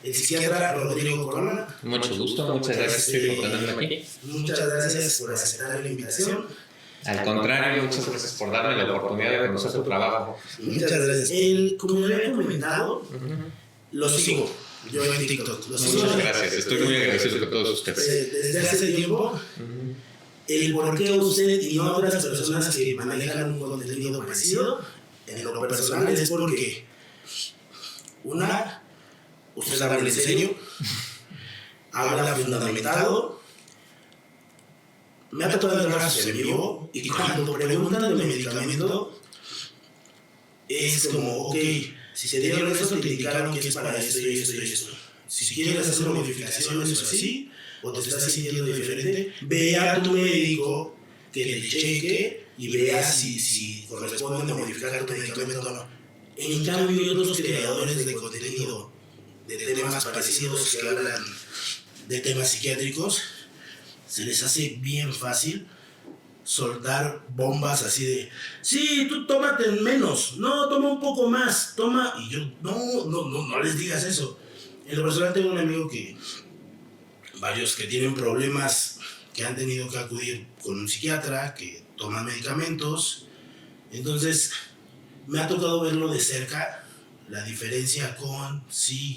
el psiquiatra Rodrigo Corona. Mucho gusto, muchas gracias por tenerme aquí. Muchas gracias por aceptar la invitación. Al contrario, muchas gracias por darme la oportunidad de conocer tu trabajo. Muchas gracias. Como le había comentado, lo sigo. Yo en TikTok. Muchas gracias, estoy muy agradecido con todos ustedes. Desde hace tiempo, el por qué usted y no otras personas que manejan un contenido parecido, en lo personal es porque, usted habla en serio, habla fundamentado, me ha tocado el brazo en vivo y cuando preguntan de medicamento, es como, ok, si te dieron esto, te indicaron que es para esto y esto y esto. Si quieres hacer modificaciones o así, o te estás sintiendo diferente, ve a tu médico que te cheque y vea si corresponde a modificar tu medicamento o no. En cambio, hay otros creadores de contenido de temas parecidos que hablan de temas psiquiátricos, se les hace bien fácil soltar bombas así de, sí, tú tómate menos, no, toma un poco más, toma, y yo, no les digas eso. En lo personal tengo un amigo varios que tienen problemas, que han tenido que acudir con un psiquiatra, que toman medicamentos, entonces me ha tocado verlo de cerca, la diferencia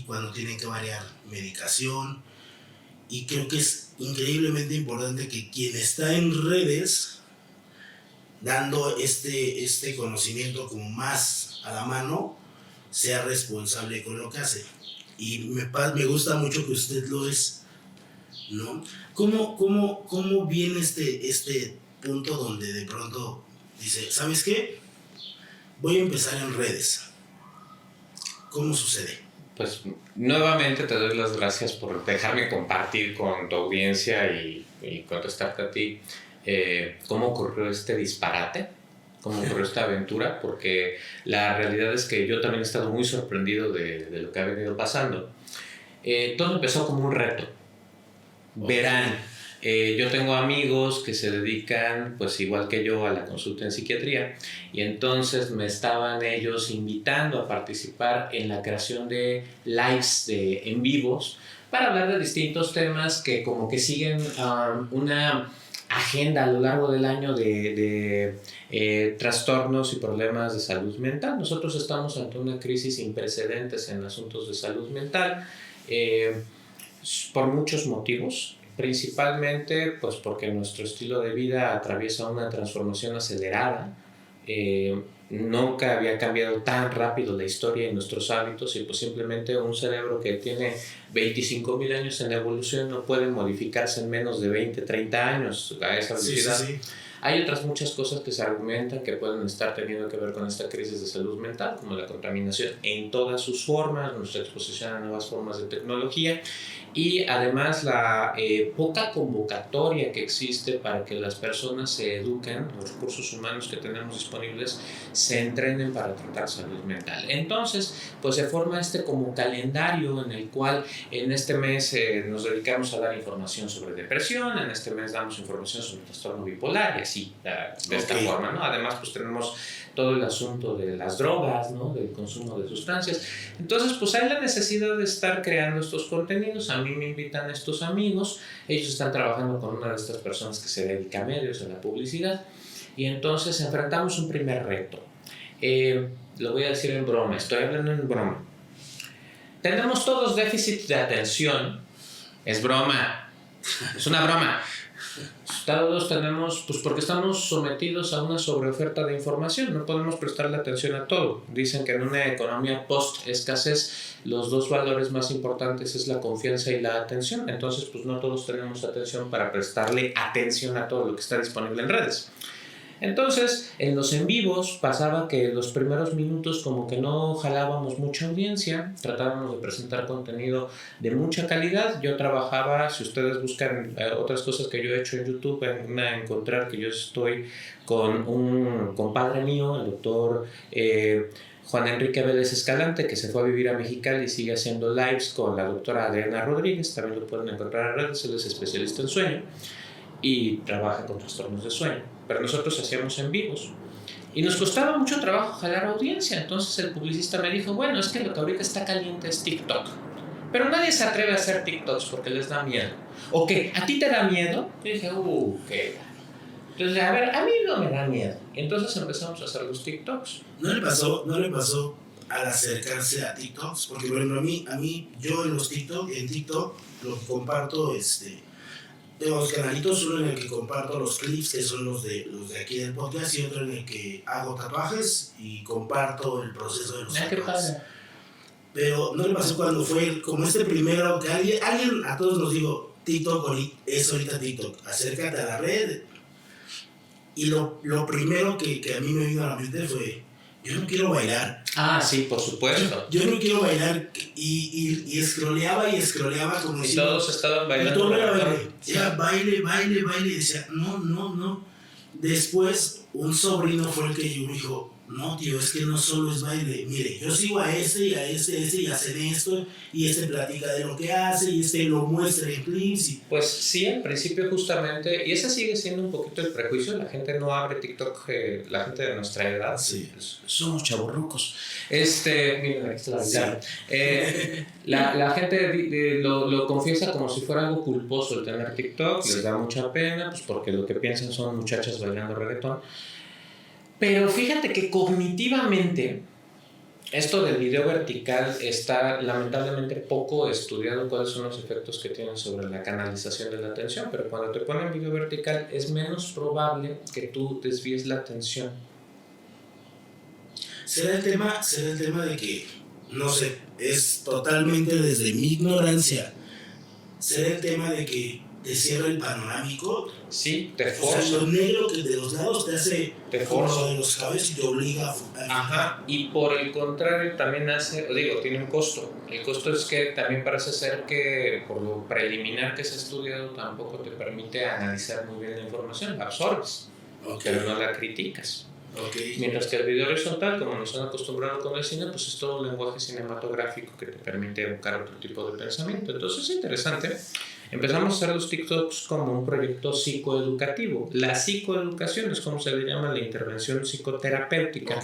cuando tienen que variar medicación, y creo que es increíblemente importante que quien está en redes dando este conocimiento como más a la mano sea responsable con lo que hace, y me gusta mucho que usted lo es, ¿no? ¿Cómo viene este punto donde de pronto dice, ¿sabes qué? Voy a empezar en redes. ¿Cómo sucede? Pues nuevamente te doy las gracias por dejarme compartir con tu audiencia y contestarte a ti cómo ocurrió este disparate, cómo ocurrió esta aventura, porque la realidad es que yo también he estado muy sorprendido de lo que ha venido pasando. Todo empezó como un reto. Verán, yo tengo amigos que se dedican, pues igual que yo, a la consulta en psiquiatría, y entonces me estaban ellos invitando a participar en la creación de lives en vivos para hablar de distintos temas que como que siguen una agenda a lo largo del año de trastornos y problemas de salud mental. Nosotros estamos ante una crisis sin precedentes en asuntos de salud mental, por muchos motivos. Principalmente pues porque nuestro estilo de vida atraviesa una transformación acelerada. Nunca había cambiado tan rápido la historia y nuestros hábitos, y pues simplemente un cerebro que tiene 25,000 años en evolución no puede modificarse en menos de 20, 30 años a esa velocidad. Sí. Hay otras muchas cosas que se argumentan que pueden estar teniendo que ver con esta crisis de salud mental, como la contaminación en todas sus formas, nuestra exposición a nuevas formas de tecnología, y además la poca convocatoria que existe para que las personas se eduquen, los recursos humanos que tenemos disponibles se entrenen para tratar salud mental. Entonces, pues se forma como calendario en el cual en este mes nos dedicamos a dar información sobre depresión, en este mes damos información sobre trastorno bipolar y así, de esta forma, ¿no? Además, pues tenemos todo el asunto de las drogas, ¿no? Del consumo de sustancias. Entonces, pues hay la necesidad de estar creando estos contenidos. A mí me invitan estos amigos, ellos están trabajando con una de estas personas que se dedica a medios, a la publicidad, y entonces enfrentamos un primer reto. Lo voy a decir en broma, estoy hablando en broma. Tenemos todos déficit de atención. Es broma, es una broma. Todos tenemos, pues porque estamos sometidos a una sobreoferta de información, no podemos prestarle atención a todo. Dicen que en una economía post-escasez los dos valores más importantes es la confianza y la atención. Entonces, pues no todos tenemos atención para prestarle atención a todo lo que está disponible en redes. Entonces, en los en vivos pasaba que los primeros minutos como que no jalábamos mucha audiencia, tratábamos de presentar contenido de mucha calidad. Yo trabajaba, si ustedes buscan otras cosas que yo he hecho en YouTube, van a encontrar que yo estoy con un compadre mío, el doctor Juan Enrique Vélez Escalante, que se fue a vivir a Mexicali y sigue haciendo lives con la doctora Adriana Rodríguez. También lo pueden encontrar en redes, él es especialista en sueño y trabaja con trastornos de sueño. Pero nosotros hacíamos en vivos Y nos costaba mucho trabajo jalar audiencia. Entonces el publicista me dijo, bueno, es que lo que ahorita está caliente es TikTok. Pero nadie se atreve a hacer TikToks porque les da miedo. ¿O qué? ¿A ti te da miedo? Y dije, qué. Entonces, a ver, a mí no me da miedo. Y entonces empezamos a hacer los TikToks. ¿No le pasó al acercarse a TikToks? Porque, por ejemplo, a mí, yo en TikTok, lo que comparto, tengo dos canalitos, uno en el que comparto los clips, que son los de aquí del podcast, y otro en el que hago tatuajes y comparto el proceso de los tatuajes. Pero no le pasó cuando fue como primero, que alguien a todos nos dijo, TikTok es ahorita TikTok, acércate a la red. Y lo primero que a mí me vino a la mente fue, yo no quiero bailar. Ah, sí, por supuesto. Yo no quiero bailar. Y scrolleaba como si... Y todos estaban bailando. Y todo era baile. Y decía, no. Después, un sobrino fue el que me dijo, no, tío, es que no solo es baile. Mire, yo sigo a y hacen esto, y platica de lo que hace, y lo muestra en clips. Pues sí, al principio justamente, y ese sigue siendo un poquito el prejuicio, la gente no abre TikTok, la gente de nuestra edad. Sí, somos chavorrucos. Miren, aquí está la gente lo confiesa como si fuera algo culposo el tener TikTok, les da mucha pena, pues porque lo que piensan son muchachas bailando reggaetón. Pero fíjate que cognitivamente esto del video vertical está lamentablemente poco estudiado cuáles son los efectos que tienen sobre la canalización de la atención, pero cuando te ponen video vertical es menos probable que tú desvíes la atención. ¿Será el tema de que, no sé, es totalmente desde mi ignorancia, será el tema de que te cierra el panorámico? Sí, te forza. O sea, lo negro que de los lados te hace forza de los cabezos y te obliga a... Ajá, y por el contrario también tiene un costo. El costo es que también parece ser que por lo preliminar que se ha estudiado tampoco te permite analizar muy bien la información, la absorbes, pero no la criticas. Mientras que el video horizontal, como nos han acostumbrado con el cine, pues es todo un lenguaje cinematográfico que te permite evocar otro tipo de pensamiento. Entonces es interesante. Empezamos a hacer los TikToks como un proyecto psicoeducativo. La psicoeducación es como se le llama la intervención psicoterapéutica,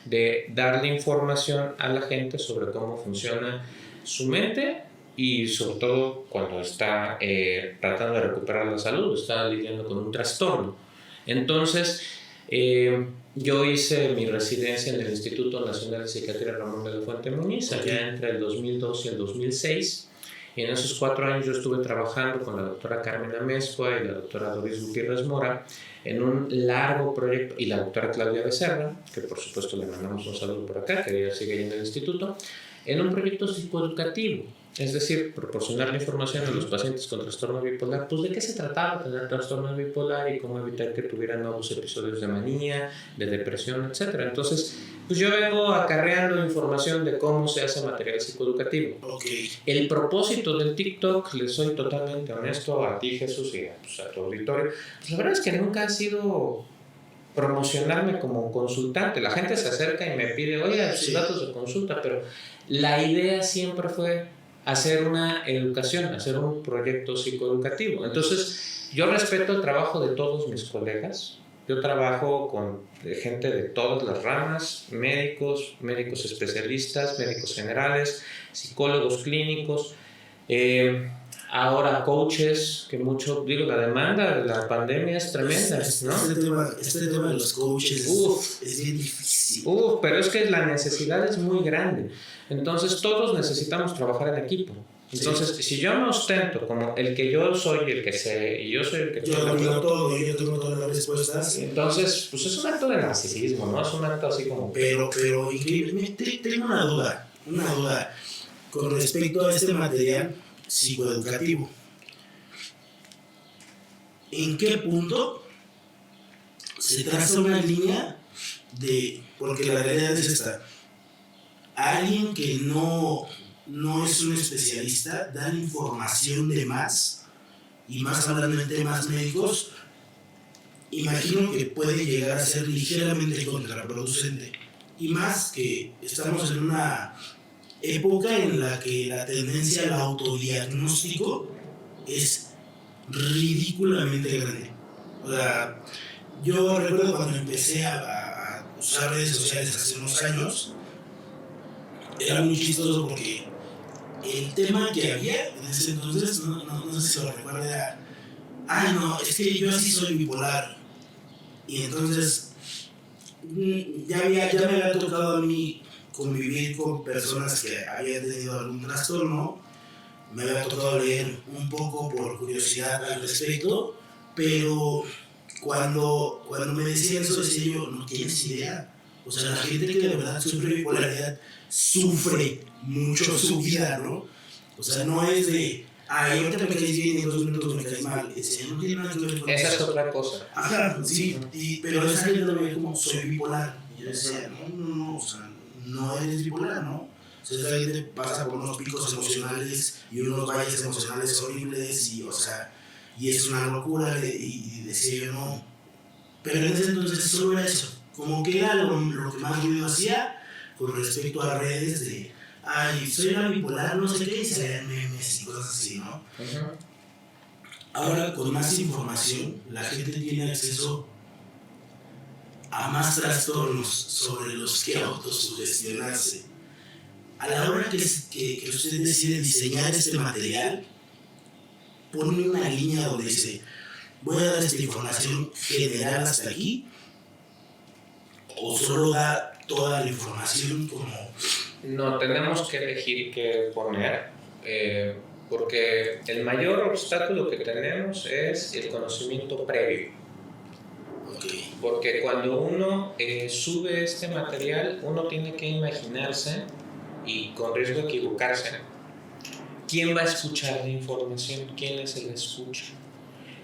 de darle información a la gente sobre cómo funciona su mente y sobre todo cuando está tratando de recuperar la salud, está lidiando con un trastorno. Entonces, yo hice mi residencia en el Instituto Nacional de Psiquiatría Ramón de la Fuente Muñiz, allá entre el 2002 y el 2006. Y en esos 4 años yo estuve trabajando con la doctora Carmen Amezcua y la doctora Doris Gutiérrez Mora en un largo proyecto, y la doctora Claudia Becerra, que por supuesto le mandamos un saludo por acá, que ella sigue ahí en el instituto, en un proyecto psicoeducativo. Es decir, proporcionar la información a los pacientes con trastorno bipolar, pues de qué se trataba tener trastorno bipolar y cómo evitar que tuvieran nuevos episodios de manía, de depresión, etc. Entonces, pues yo vengo acarreando información de cómo se hace material psicoeducativo. El propósito del TikTok, les soy totalmente honesto a ti, Jesús, y a tu auditorio, pues la verdad es que nunca ha sido promocionarme como consultante. La gente se acerca y me pide, oye, sus datos de consulta, pero la idea siempre fue hacer una educación, hacer un proyecto psicoeducativo. Entonces, yo respeto el trabajo de todos mis colegas. Yo trabajo con gente de todas las ramas, médicos especialistas, médicos generales, psicólogos clínicos, ahora coaches, que la demanda de la pandemia es tremenda, ¿no? Este tema de los coaches es bien difícil. Pero es que la necesidad es muy grande. Entonces todos necesitamos trabajar en equipo. Entonces, si yo me ostento como el que yo soy el que sé, y yo soy el que... Yo domino todo, yo tengo todas las respuestas. Entonces, pues es un acto de narcisismo, ¿no? Es un acto así como... Pero increíblemente, tengo una duda con respecto a este material psicoeducativo. ¿En qué punto se traza una línea de... Porque la realidad es esta. Alguien que no es un especialista, dan información de más, y más hablando en temas médicos, imagino que puede llegar a ser ligeramente contraproducente. Y más que estamos en una época en la que la tendencia al autodiagnóstico es ridículamente grande. O sea, yo recuerdo cuando empecé a usar redes sociales hace unos años, era muy chistoso porque el tema que había en ese entonces, no sé si se lo recuerda, ay no, es que yo así soy bipolar. Y entonces ya me había tocado a mí convivir con personas que habían tenido algún trastorno, me había tocado leer un poco por curiosidad al respecto, pero cuando me decían eso, decía yo, no tienes idea. O sea, la gente que de verdad sufre bipolaridad sufre mucho su vida, ¿no? O sea, no es de, ay, ahorita me caes bien y en 2 minutos me caes mal. No tiene nada que ver con eso. Esa es otra cosa. Ajá, sí, pero esa gente me ve como soy bipolar. Y yo decía, no, o sea, no eres bipolar, ¿no? O sea, esa gente pasa por unos picos emocionales y unos valles emocionales horribles y, o sea, y es una locura y decía yo, no. Pero en ese entonces solo era eso. Como que era lo que más ruido hacía con respecto a redes de, ay, soy una bipolar, no sé qué, y se leían memes y cosas así, ¿no? Ahora, con más información, la gente tiene acceso a más trastornos sobre los que autosugestionarse. A la hora que usted decide diseñar este material, pone una línea donde dice, voy a dar esta información general hasta aquí, o solo da toda la información como... No, tenemos que elegir qué poner, porque el mayor obstáculo que tenemos es el conocimiento previo. Okay. Porque cuando uno sube este material, uno tiene que imaginarse, y con riesgo de equivocarse, ¿quién va a escuchar la información? ¿Quién es el escucha?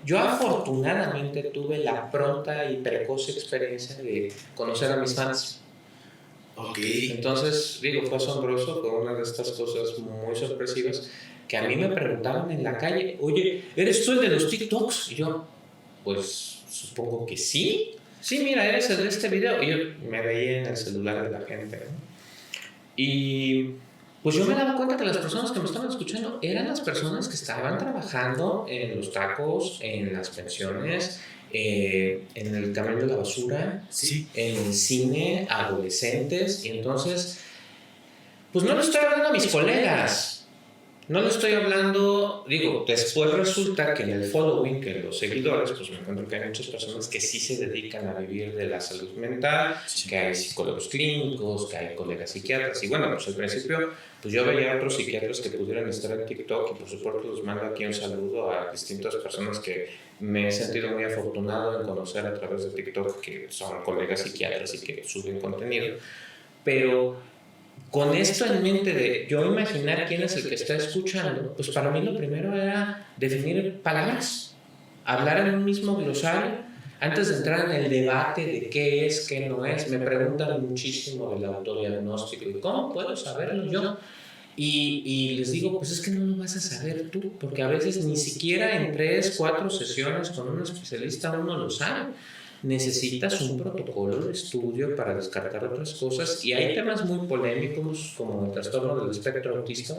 Yo afortunadamente tuve la pronta y precoz experiencia de conocer a mis fans. Okay. Entonces, digo, fue asombroso, fue una de estas cosas muy sorpresivas, que a mí me preguntaban en la calle, oye, ¿eres tú el de los TikToks? Y yo, pues, supongo que sí. Sí, mira, eres el de este video. Y yo me veía en el celular de la gente, ¿no? Y pues yo me daba cuenta que las personas que me estaban escuchando eran las personas que estaban trabajando en los tacos, en las pensiones, en el camión de la basura, sí, en el cine, adolescentes. Y entonces, pues no le estoy hablando a mis colegas. No le estoy hablando, digo, después resulta que en el following, que en los seguidores, pues me encuentro que hay muchas personas que sí se dedican a vivir de la salud mental, que hay psicólogos clínicos, que hay colegas psiquiatras, y bueno, pues al principio, pues yo veía a otros psiquiatras que pudieran estar en TikTok, y por supuesto les mando aquí un saludo a distintas personas que me he sentido muy afortunado en conocer a través de TikTok, que son colegas psiquiatras y que suben contenido, pero... con esto en mente de yo imaginar quién es el que está escuchando, pues para mí lo primero era definir palabras, hablar en un mismo glosario, antes de entrar en el debate de qué es, qué no es. Me preguntan muchísimo del autodiagnóstico y cómo puedo saberlo yo. Y les digo, pues es que no lo vas a saber tú, porque a veces ni siquiera en 3, 4 sesiones con un especialista uno lo sabe. Necesitas un protocolo de estudio para descartar otras cosas, y hay temas muy polémicos como el trastorno del espectro autista,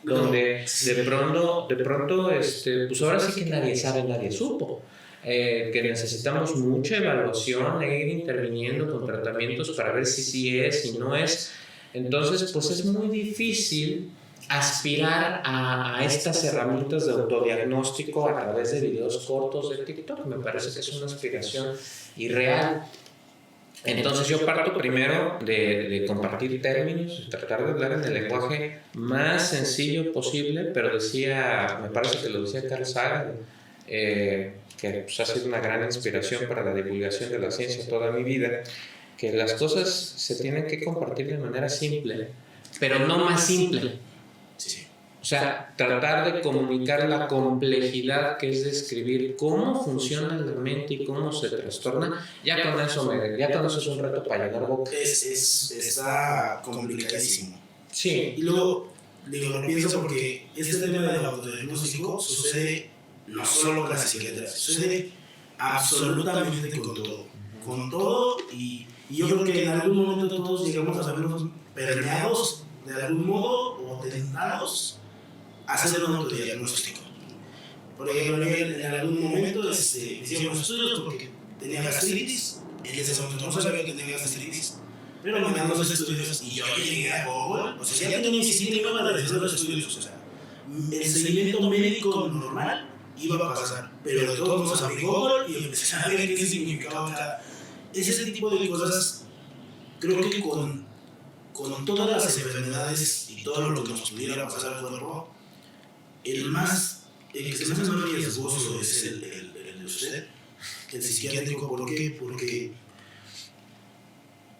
donde de pronto pues ahora sí que nadie sabe, nadie supo, que necesitamos mucha evaluación e ir interviniendo con tratamientos para ver si sí es, si no es. Entonces pues es muy difícil aspirar a estas herramientas de autodiagnóstico a través de videos cortos de TikTok. Me parece que es una aspiración irreal. Entonces yo parto primero de compartir términos, de tratar de hablar en el lenguaje más sencillo posible, pero me parece que lo decía Carl Sagan, que pues, ha sido una gran inspiración para la divulgación de la ciencia toda mi vida, que las cosas se tienen que compartir de manera simple, pero no más simple. O sea, tratar de comunicar la complejidad que es describir cómo funciona la mente y cómo se trastorna. Ya con eso es un reto para llegar a boca. Está complicadísimo. Sí. Y luego, lo pienso porque este tema del autodiagnóstico sucede no solo con la psiquiatría, sucede absolutamente con todo. Con todo, y yo creo que en algún momento todos llegamos a vernos permeados de algún modo o tentados hacer un autodiagnóstico. Por ejemplo, en algún momento hicimos estudios porque tenía gastritis en ese momento no sabía que tenía gastritis, pero me mandan los estudios y yo llegué a Google. O sea, si alguien tenía visita y me iban a realizar los estudios, o sea, el seguimiento médico normal iba a pasar, pero de todos modos abrí Google y empecé a ver qué significaba cada. Ese tipo de cosas, creo que con todas las enfermedades y todo lo que nos pudiera pasar al cuerpo, el que se me hace más riesgoso es el de usted, el psiquiátrico. ¿Por qué? Porque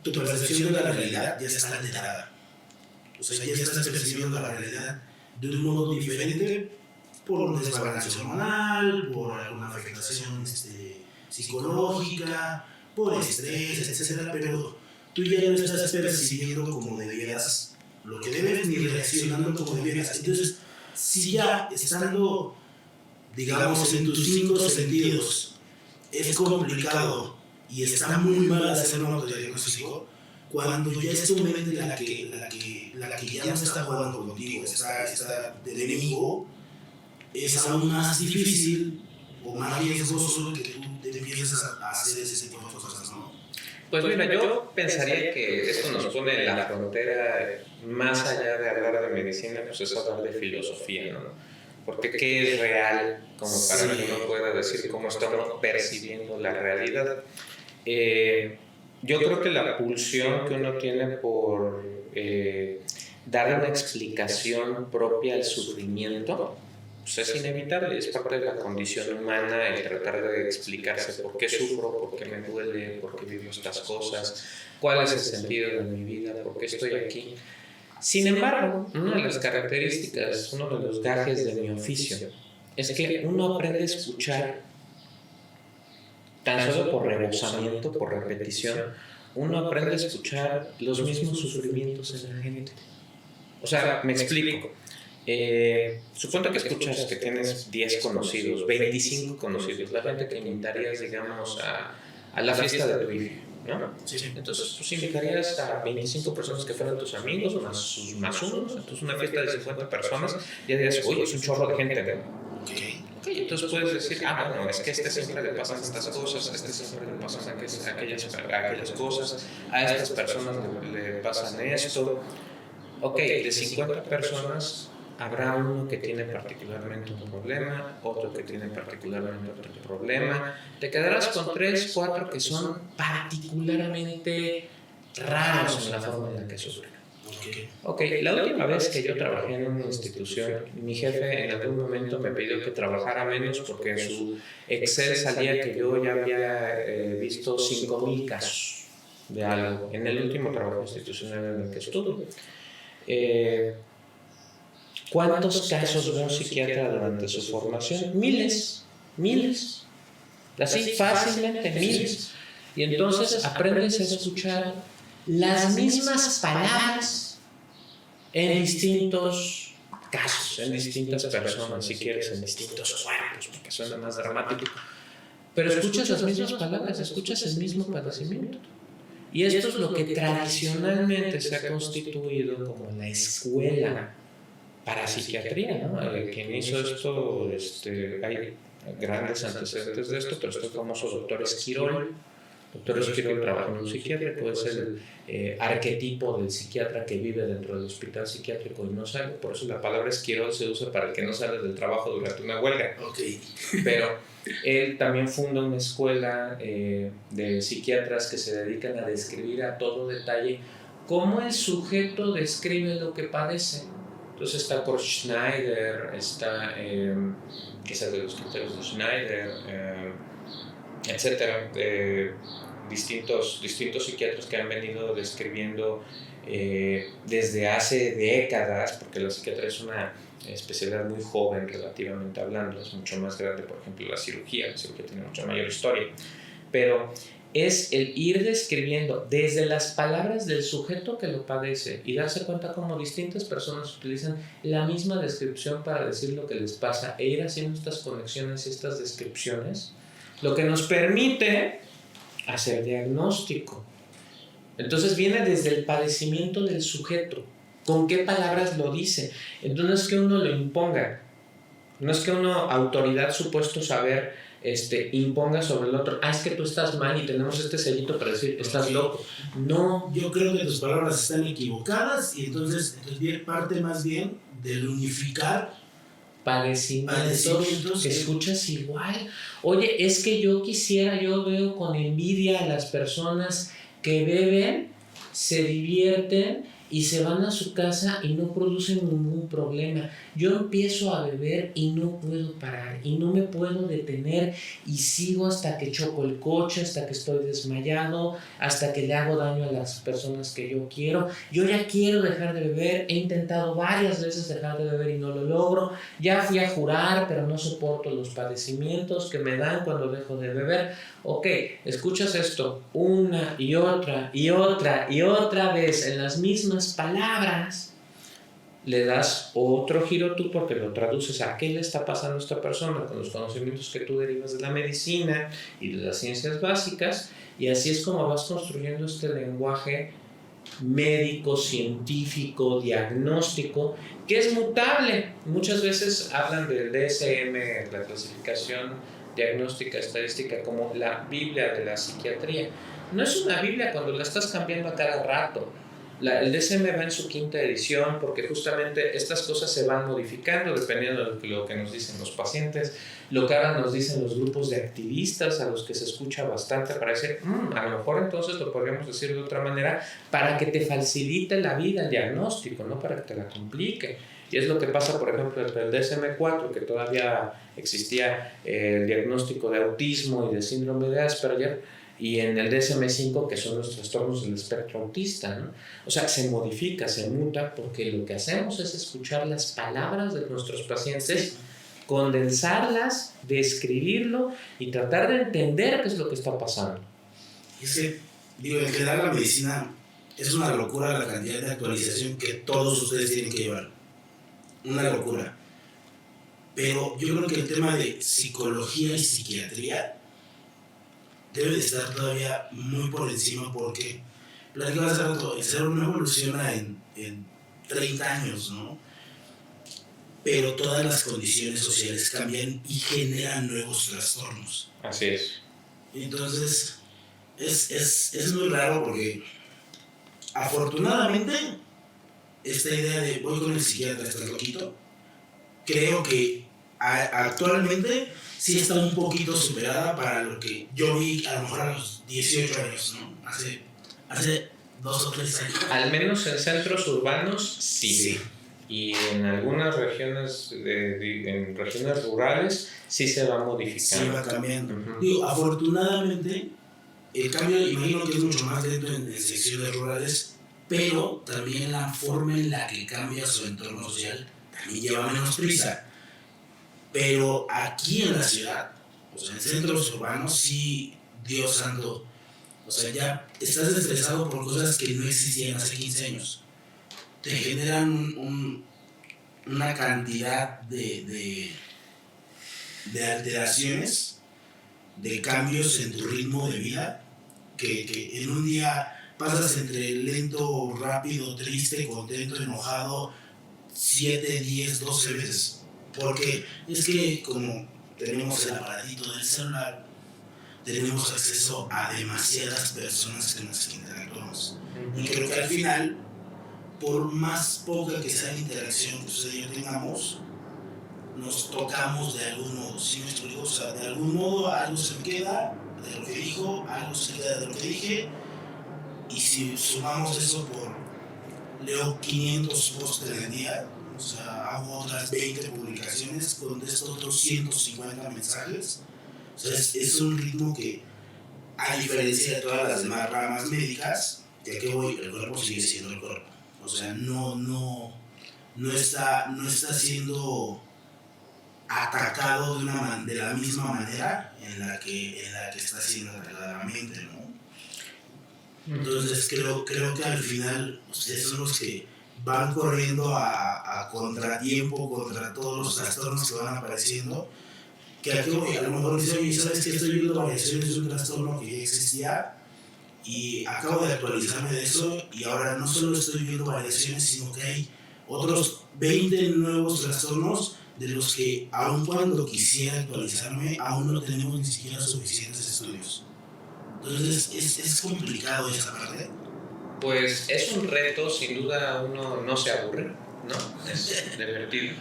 tu percepción de la realidad ya está alterada. O sea, ya estás percibiendo la realidad de un modo diferente por un desbalance hormonal, por alguna afectación psicológica, por estrés, etc. Pero tú ya no estás percibiendo como debieras lo que debes, ni reaccionando como debieras. Entonces, si ya estando, digamos, en tus 5 sentidos, es complicado y está muy mal hacer un autodiagnóstico, cuando ya es tu mente la que ya no está jugando contigo, está de enemigo, es aún más difícil o más riesgoso que tú te empieces a hacer ese tipo de cosas, ¿no? Pues mira, yo pensaría que esto nos pone en la frontera, más allá de hablar de medicina, pues es hablar de filosofía, ¿no? Porque ¿qué es real? Como para que uno pueda decir cómo estamos percibiendo la realidad. Yo creo que la pulsión que uno tiene por dar una explicación propia al sufrimiento, pues es inevitable, es parte de la condición humana el tratar de explicarse por qué sufro, por qué me duele, por qué vivo estas cosas, cuál es el sentido de mi vida, por qué estoy aquí. Sin embargo, una de las características, uno de los gajes de mi oficio, es que uno aprende a escuchar tan solo por rebosamiento, por repetición, uno aprende a escuchar los mismos sufrimientos en la gente. O sea, me explico. Suponte que escuchas que tienes 10 conocidos, 25 conocidos, la gente que invitarías, digamos, a la fiesta de tu hijo, ¿no? Sí. Entonces, pues invitarías a 25 personas que fueran tus amigos, más unos, entonces una fiesta de 50 personas, y ya dirías, oye, es un chorro de gente, ¿no? Ok, entonces puedes decir, bueno, es que a este siempre le pasan estas cosas, a este siempre le pasan aquellas cosas, a estas personas le pasan esto. Ok, de 50 personas habrá uno que tiene particularmente un problema, otro que tiene particularmente otro problema. Te quedarás con 3, 4 que son particularmente raros en la forma en la que sufren. Ok, la última vez que yo trabajé en una institución, mi jefe en algún momento me pidió que trabajara menos porque en su Excel salía que yo ya había visto 5,000 casos de algo en el último trabajo institucional en el que estuve. ¿Cuántos casos ve un psiquiatra durante su formación? Miles. Así fácilmente, miles. Y entonces aprendes a escuchar las mismas palabras en distintos casos, en distintas personas, si quieres, en distintos cuerpos, porque suena más dramático. Pero escuchas las mismas palabras, escuchas el mismo padecimiento. Y esto es lo que tradicionalmente se ha constituido como la escuela para psiquiatría, ¿no? Quien hizo esto, hay grandes antecedentes de esto, pero este famoso doctor Esquirol. Doctor Esquirol trabaja en un psiquiátrico, es el arquetipo del psiquiatra que vive dentro del hospital psiquiátrico y no sale. Por eso la palabra Esquirol se usa para el que no sale del trabajo durante una huelga. Okay. Pero él también funda una escuela de psiquiatras que se dedican a describir a todo detalle cómo el sujeto describe lo que padece. Entonces está Kurt Schneider, está que es el de los criterios de Schneider, etcétera, distintos psiquiatras que han venido describiendo desde hace décadas, porque la psiquiatría es una especialidad muy joven relativamente hablando, es mucho más grande, por ejemplo, la cirugía tiene mucha mayor historia, pero es el ir describiendo desde las palabras del sujeto que lo padece y darse cuenta cómo distintas personas utilizan la misma descripción para decir lo que les pasa e ir haciendo estas conexiones y estas descripciones, lo que nos permite hacer diagnóstico. Entonces viene desde el padecimiento del sujeto, con qué palabras lo dice. Entonces no es que uno lo imponga, no es que uno, autoridad, supuesto saber, imponga sobre el otro, es que tú estás mal y tenemos este sellito para decir, estás loco. No. Yo creo que tus palabras están equivocadas y entonces parte más bien del unificar padecimientos que escuchas igual. Oye, es que yo veo con envidia a las personas que beben, se divierten y se van a su casa y no producen ningún problema. Yo empiezo a beber y no puedo parar y no me puedo detener y sigo hasta que choco el coche, hasta que estoy desmayado, hasta que le hago daño a las personas que yo quiero. Yo ya quiero dejar de beber, he intentado varias veces dejar de beber y no lo logro. Ya fui a jurar, pero no soporto los padecimientos que me dan cuando dejo de beber. Ok, escuchas esto una y otra y otra y otra vez en las mismas palabras, le das otro giro tú porque lo traduces a qué le está pasando a esta persona con los conocimientos que tú derivas de la medicina y de las ciencias básicas, y así es como vas construyendo este lenguaje médico, científico, diagnóstico, que es mutable. Muchas veces hablan del DSM, la clasificación diagnóstica estadística, como la Biblia de la psiquiatría. No es una Biblia cuando la estás cambiando a cada rato. El DSM va en su 5ª edición porque justamente estas cosas se van modificando dependiendo de lo que nos dicen los pacientes, lo que ahora nos dicen los grupos de activistas a los que se escucha bastante para decir, a lo mejor entonces lo podríamos decir de otra manera para que te facilite la vida el diagnóstico, no para que te la complique. Y es lo que pasa, por ejemplo, entre el DSM-4, que todavía existía el diagnóstico de autismo y de síndrome de Asperger, y en el DSM-5, que son los trastornos del espectro autista, ¿no? O sea, se modifica, se muta, porque lo que hacemos es escuchar las palabras de nuestros pacientes, condensarlas, describirlo y tratar de entender qué es lo que está pasando. Es que, en general la medicina es una locura la cantidad de actualización que todos ustedes tienen que llevar. Una locura. Pero yo creo que el tema de psicología y psiquiatría debe de estar todavía muy por encima porque platicaba hace rato, el cerebro no evoluciona en 30 años, ¿no? Pero todas las condiciones sociales cambian y generan nuevos trastornos. Así es. Entonces, es muy raro porque afortunadamente esta idea de voy con el psiquiatra, estás loquito, creo que actualmente sí está un poquito superada para lo que yo vi a lo mejor a los 18 años, ¿no? Hace 2 o 3 años. Al menos en centros urbanos, sí. Y en algunas regiones, en regiones rurales, sí se va modificando. Sí va cambiando. Digo, afortunadamente, el cambio imagino que es mucho más lento en secciones rurales, pero también la forma en la que cambia su entorno social también lleva menos prisa. Pero aquí en la ciudad, o sea, en centros urbanos, sí, Dios santo, o sea, ya estás estresado por cosas que no existían hace 15 años. Te generan una cantidad de alteraciones, de cambios en tu ritmo de vida, que en un día pasas entre lento, rápido, triste, contento, enojado, 7, 10, 12 veces. Porque es que como tenemos el aparatito del celular, tenemos acceso a demasiadas personas con las que interactuamos. Y creo que al final, por más poca que sea la interacción que usted y yo tengamos, nos tocamos de algún modo, ¿sí me explico? O sea, de algún modo algo se me queda de lo que dijo, algo se queda de lo que dije, y si sumamos eso leo 500 posts en el día, o sea, hago otras 20 publicaciones, contesto otros 150 mensajes. O sea, es un ritmo que, a diferencia de todas las demás ramas médicas, de que voy, el cuerpo sigue siendo el cuerpo. O sea, no está siendo atacado de la misma manera en la que está siendo atacada la mente, ¿no? Entonces creo que al final ustedes son los que van corriendo a contratiempo contra todos los trastornos que van apareciendo, que aquí a lo mejor dice, oye, ¿sabes que estoy viendo variaciones de un trastorno que ya existía y acabo de actualizarme de eso y ahora no solo estoy viendo variaciones, sino que hay otros 20 nuevos trastornos de los que, aun cuando quisiera actualizarme, aún no tenemos ni siquiera suficientes estudios. Entonces es complicado esa parte. Pues es un reto, sin duda uno no se aburre, ¿no? Es divertido.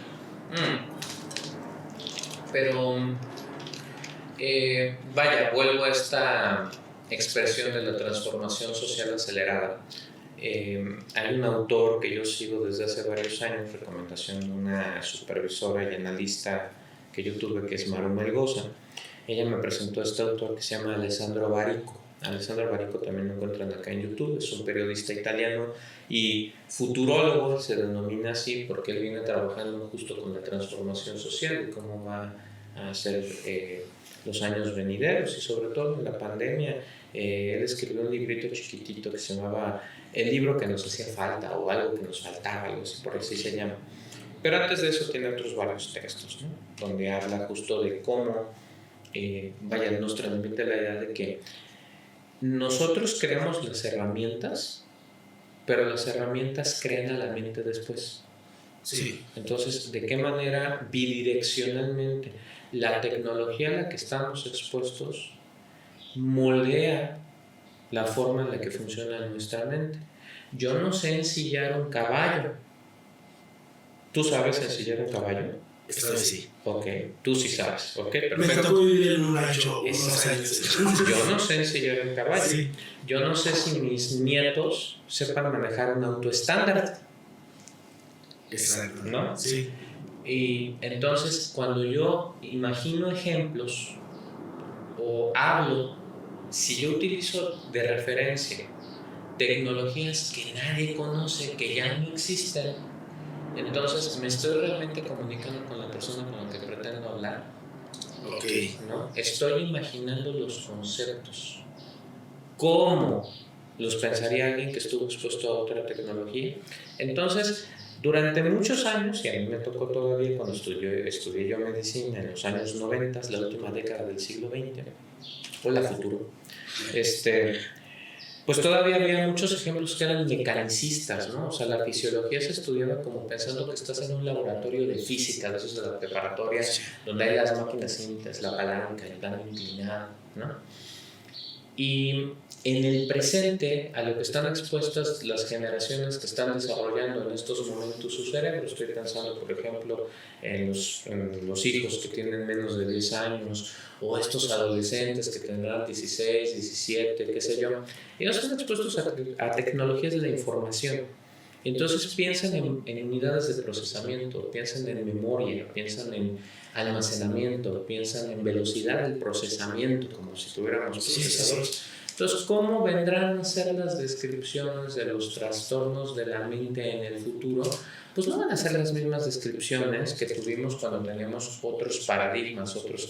Pero, vaya, vuelvo a esta expresión de la transformación social acelerada. Hay un autor que yo sigo desde hace varios años, recomendación de una supervisora y analista que yo tuve, que es Maru Melgoza. Ella me presentó a este autor que se llama Alessandro Barico. Alessandro Barico también lo encuentran acá en YouTube, es un periodista italiano y futurólogo, se denomina así porque él viene trabajando justo con la transformación social y cómo va a ser los años venideros y sobre todo en la pandemia. Él escribió un librito chiquitito que se llamaba El libro que nos hacía falta o algo que nos faltaba, algo así, por así se llama. Pero antes de eso tiene otros varios textos, ¿no? Donde habla justo de cómo, nos transmite la idea de que nosotros creamos las herramientas, pero las herramientas crean a la mente después. Sí. Entonces, ¿de qué manera bidireccionalmente la tecnología a la que estamos expuestos moldea la forma en la que funciona nuestra mente? Yo no sé ensillar un caballo. ¿Tú sabes ensillar un caballo? Esta vez sí. Ok, tú sí sabes. Ok, perfecto. Me tocó vivir en un rancho unos años. Yo no sé ensillar un caballo. Sí. Yo no sé si mis nietos sepan manejar un auto estándar. Exacto. ¿No? Sí. Y entonces, cuando yo imagino ejemplos o hablo, si yo utilizo de referencia tecnologías que nadie conoce, que ya no existen, entonces me estoy realmente comunicando con la persona con la que pretendo hablar. Ok. ¿No? Estoy imaginando los conceptos. ¿Cómo los pensaría alguien que estuvo expuesto a otra tecnología? Entonces, durante muchos años, y a mí me tocó todavía cuando estudié yo medicina en los años 90, la última década del siglo XX, o la futuro, pues todavía había muchos ejemplos que eran mecanicistas, ¿no? O sea, la fisiología se estudiaba como pensando que estás en un laboratorio de física, de esos de la preparatoria, donde hay las máquinas índices, la palanca, el plano inclinado, ¿no? Y en el presente, a lo que están expuestas las generaciones que están desarrollando en estos momentos su cerebro, estoy pensando, por ejemplo, en los hijos que tienen menos de 10 años, o estos adolescentes que tendrán 16, 17, qué sé yo, ellos están expuestos a tecnologías de la información. Entonces piensan en unidades de procesamiento, piensan en memoria, piensan en almacenamiento, piensan en velocidad del procesamiento, como si tuviéramos procesadores. Entonces, ¿cómo vendrán a ser las descripciones de los trastornos de la mente en el futuro? Pues no van a ser las mismas descripciones que tuvimos cuando teníamos otros paradigmas, otros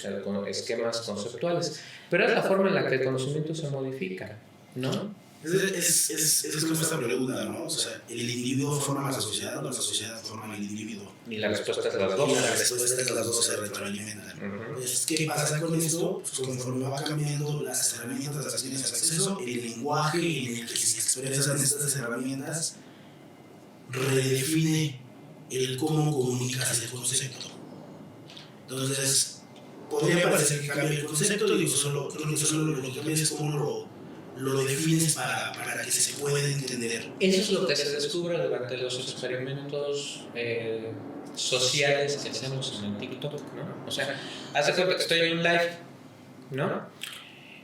esquemas conceptuales, pero es la forma en la que el conocimiento se modifica, ¿no? Es como esta pregunta, ¿no? O sea, ¿el individuo forma la sociedad o la sociedad forma el individuo? Y la respuesta es las dos. Y la respuesta es las dos se retroalimentan. Entonces, ¿qué pasa con esto? Pues conforme va cambiando las herramientas a las que tienes acceso, el lenguaje en el que se expresan estas herramientas redefine el cómo comunicas el concepto. Entonces, podría parecer que cambia el concepto, creo que solo lo que cambia es cómo lo defines para que se pueda entender. Eso es lo que se descubre durante los experimentos sociales que hacemos en el TikTok, ¿no? O sea, haz de cuenta que estoy en un live, ¿no?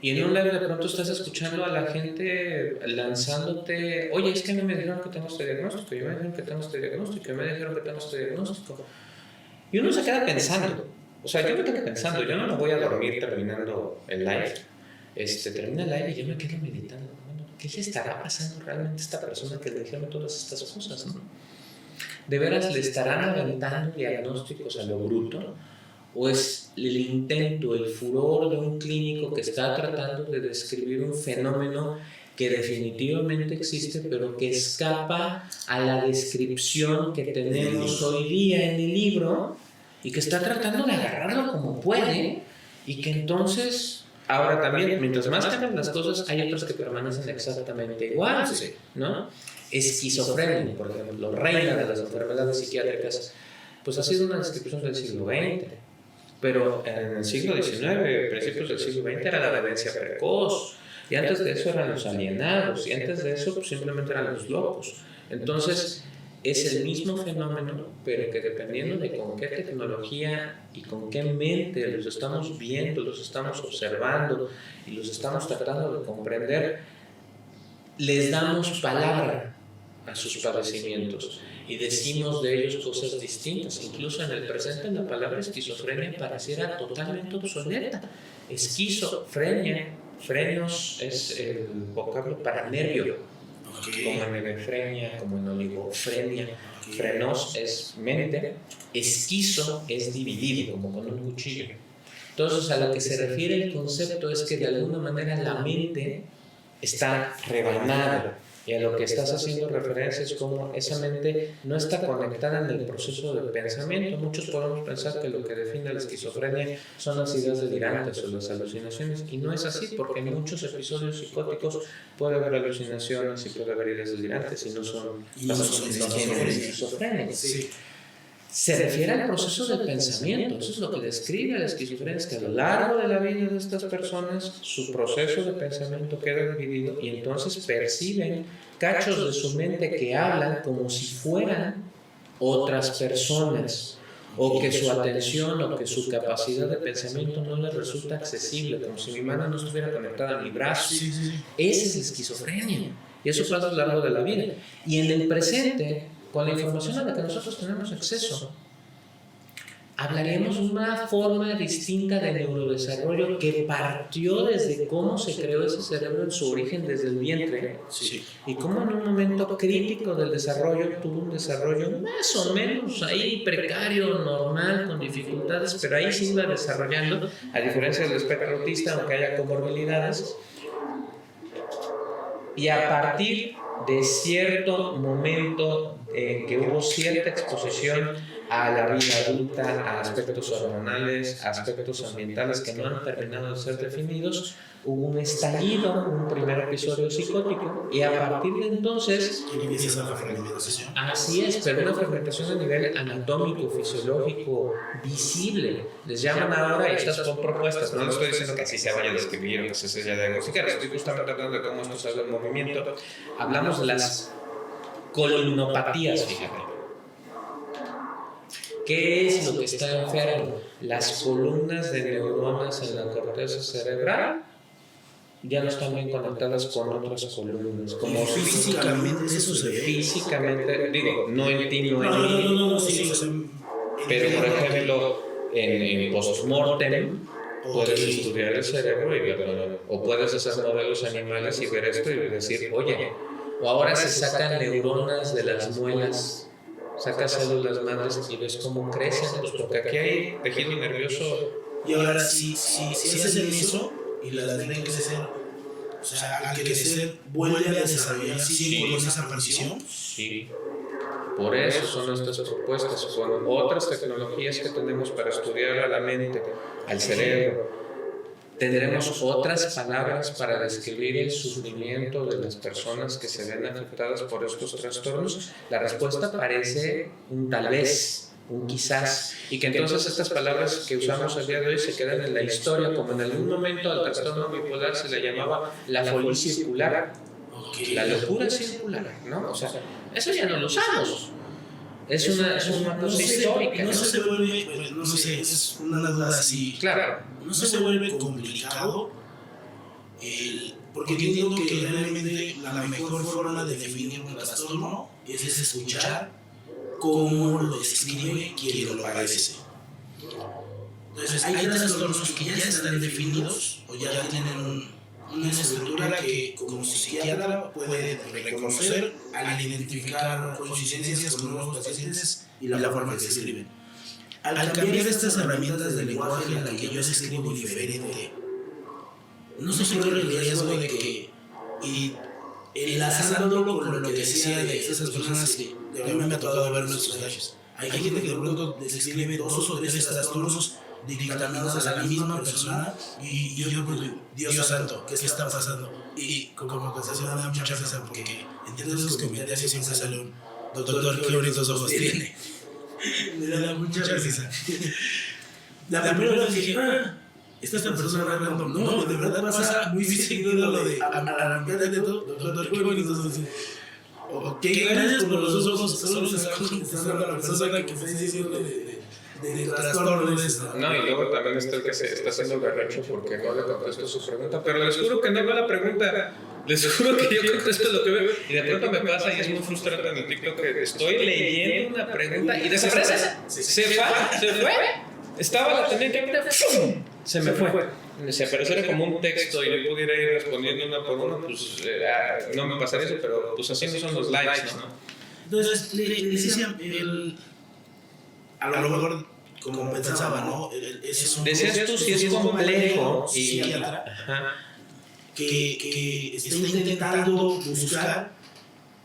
Y en un live de pronto estás escuchando a la gente lanzándote, oye, es que a mí me dijeron que tengo este diagnóstico, yo me dijeron que tengo este diagnóstico, y me dijeron que tengo este diagnóstico. Y uno se queda pensando, o sea, yo me quedo pensando, yo no me voy a dormir terminando el live. Termina el live y yo me quedo meditando, bueno, ¿qué le estará pasando realmente a esta persona que le dijeron todas estas cosas, ¿no? ¿De veras le estarán aventando diagnósticos a lo bruto? ¿O es el intento, el furor de un clínico que está tratando de describir un fenómeno que definitivamente existe, pero que escapa a la descripción que tenemos hoy día en el libro y que está tratando de agarrarlo como puede y que entonces... Ahora también, mientras más cambian las cosas, hay otras que permanecen exactamente igual, ¿no? Esquizofrenia, por ejemplo, reina de las enfermedades psiquiátricas, pues ha sido una descripción del siglo XX. Pero en el siglo XIX, principios del siglo XX, era la demencia precoz. Y antes de eso eran los alienados. Y antes de eso, pues, simplemente eran los locos. Entonces, es el mismo fenómeno, pero que dependiendo de con qué tecnología y con qué mente los estamos viendo, los estamos observando y los estamos tratando de comprender, les damos palabra a sus padecimientos y decimos de ellos cosas distintas. Incluso en el presente la palabra esquizofrenia pareciera totalmente obsoleta. Esquizofrenia, frenos es el vocablo para nervio, como en hebefrenia, como en oligofrenia. Frenos es mente, esquizo es dividido, como con un cuchillo. Entonces, a lo que se refiere el concepto es que de alguna manera la mente está rebanada. Y a lo que estás haciendo referencia es como esa mente no está conectada en el proceso de pensamiento. Muchos podemos pensar que lo que define la esquizofrenia son las ideas delirantes o las alucinaciones, y no es así, porque en muchos episodios psicóticos puede haber alucinaciones y puede haber ideas delirantes y no son esquizofrénicas. Sí. Se refiere al proceso del pensamiento. Eso es lo que describe la esquizofrenia, es que a lo largo de la vida de estas personas su proceso de pensamiento queda dividido y entonces perciben cachos de su mente que hablan como si fueran otras personas, o que su atención o que su capacidad de pensamiento no les resulta accesible, como si mi mano no estuviera conectada a mi brazo. Esa es la esquizofrenia, y eso pasa a lo largo de la vida. Y en el presente, con la información a la que nosotros tenemos acceso, hablaremos de una forma distinta de neurodesarrollo que partió desde cómo se creó ese cerebro en su origen desde el vientre, y cómo en un momento crítico del desarrollo tuvo un desarrollo más o menos ahí precario, normal, con dificultades, pero ahí se iba desarrollando, a diferencia del espectro autista, aunque haya comorbilidades. Y a partir de cierto momento en que hubo cierta exposición a la vida adulta, a aspectos hormonales, a aspectos ambientales que no han terminado de ser definidos, hubo un estallido, un primer episodio psicótico, y a partir de entonces empieza la fragmentación. Así es, pero una fragmentación a nivel anatómico, fisiológico, visible. Les llaman ahora, y estas son propuestas, no les estoy diciendo que así se vaya a describir o que se vaya a diagnosticar, estoy justamente tratando de cómo esto se hace el movimiento. Hablamos de las columnopatías, fíjate. ¿Qué es lo que está enfermo? Las columnas de neuronas en la corteza cerebral ya no están bien conectadas con otras columnas. Como físicamente eso se ve. Físicamente, digo, no en ti, no en mí. No, pero, por ejemplo, en post-mortem puedes estudiar el cerebro y verlo, o puedes hacer modelos animales y ver esto y decir, oye, o ahora se sacan neuronas de las muelas, sacas células madres y ves cómo crecen, pues porque aquí hay tejido nervioso. Y ahora si hacen eso y la tienen que crecer, o sea, al crecer vuelve a desarrollarse con esa aparición. Sí. Por eso son estas propuestas, con otras tecnologías que tenemos para estudiar a la mente, al cerebro. Tendremos otras palabras para describir el sufrimiento de las personas que se ven afectadas por estos trastornos. La respuesta parece un tal vez, un quizás, y que entonces estas palabras que usamos el día de hoy se quedan en la historia, como en algún momento al trastorno bipolar se le llamaba la folie circular, la locura circular, ¿no? O sea, eso ya no lo usamos. Es una cosa histórica. No se vuelve, no sé, es una duda así. Claro. No se vuelve complicado, porque entiendo que realmente la mejor forma de definir un trastorno es escuchar cómo lo describe quien lo padece. Entonces, hay trastornos que ya están definidos o ya tienen una estructura que como psiquiatra puede reconocer al identificar coincidencias con nuevos pacientes y la forma que escriben. Al cambiar estas herramientas de lenguaje en la que yo escribo diferente, no se corre el riesgo de que, y enlazándolo con lo que decía de esas personas que a mí me ha tocado ver los flashes, hay gente que de pronto describe 2 o 3 trastornos dictaminados a la misma persona y yo digo, Dios santo, ¿qué está pasando? Y como conversación me da mucha risa porque Entre esos comentarios siempre sale un doctor, qué bonitos ojos tiene. Me da mucha risa. La primera vez dije, esta persona random, no, de verdad pasa muy seguido lo de arrancar de todo, doctor, qué bonitos ojos tiene. Ok, gracias por los ojos, solo se está contestando a la persona que está diciendo de trastorno de esta. No, y luego también está el que se está haciendo berrecho porque no le contesto su pregunta, pero les juro que no veo la pregunta. Les juro que yo contesto lo que veo. Y de pronto me pasa y es muy frustrante en el TikTok que estoy leyendo una pregunta y desaparece. Se fue. Estaba, la tenía que ver, se me fue. Si apareciera como un texto y yo pudiera ir respondiendo una por una, pues no me pasaría eso, pero pues así no son los likes, ¿no? Entonces, le decía, a lo mejor, como pensaba, ¿no? Decías tú si es complejo y... psiquiatra que está intentando buscar,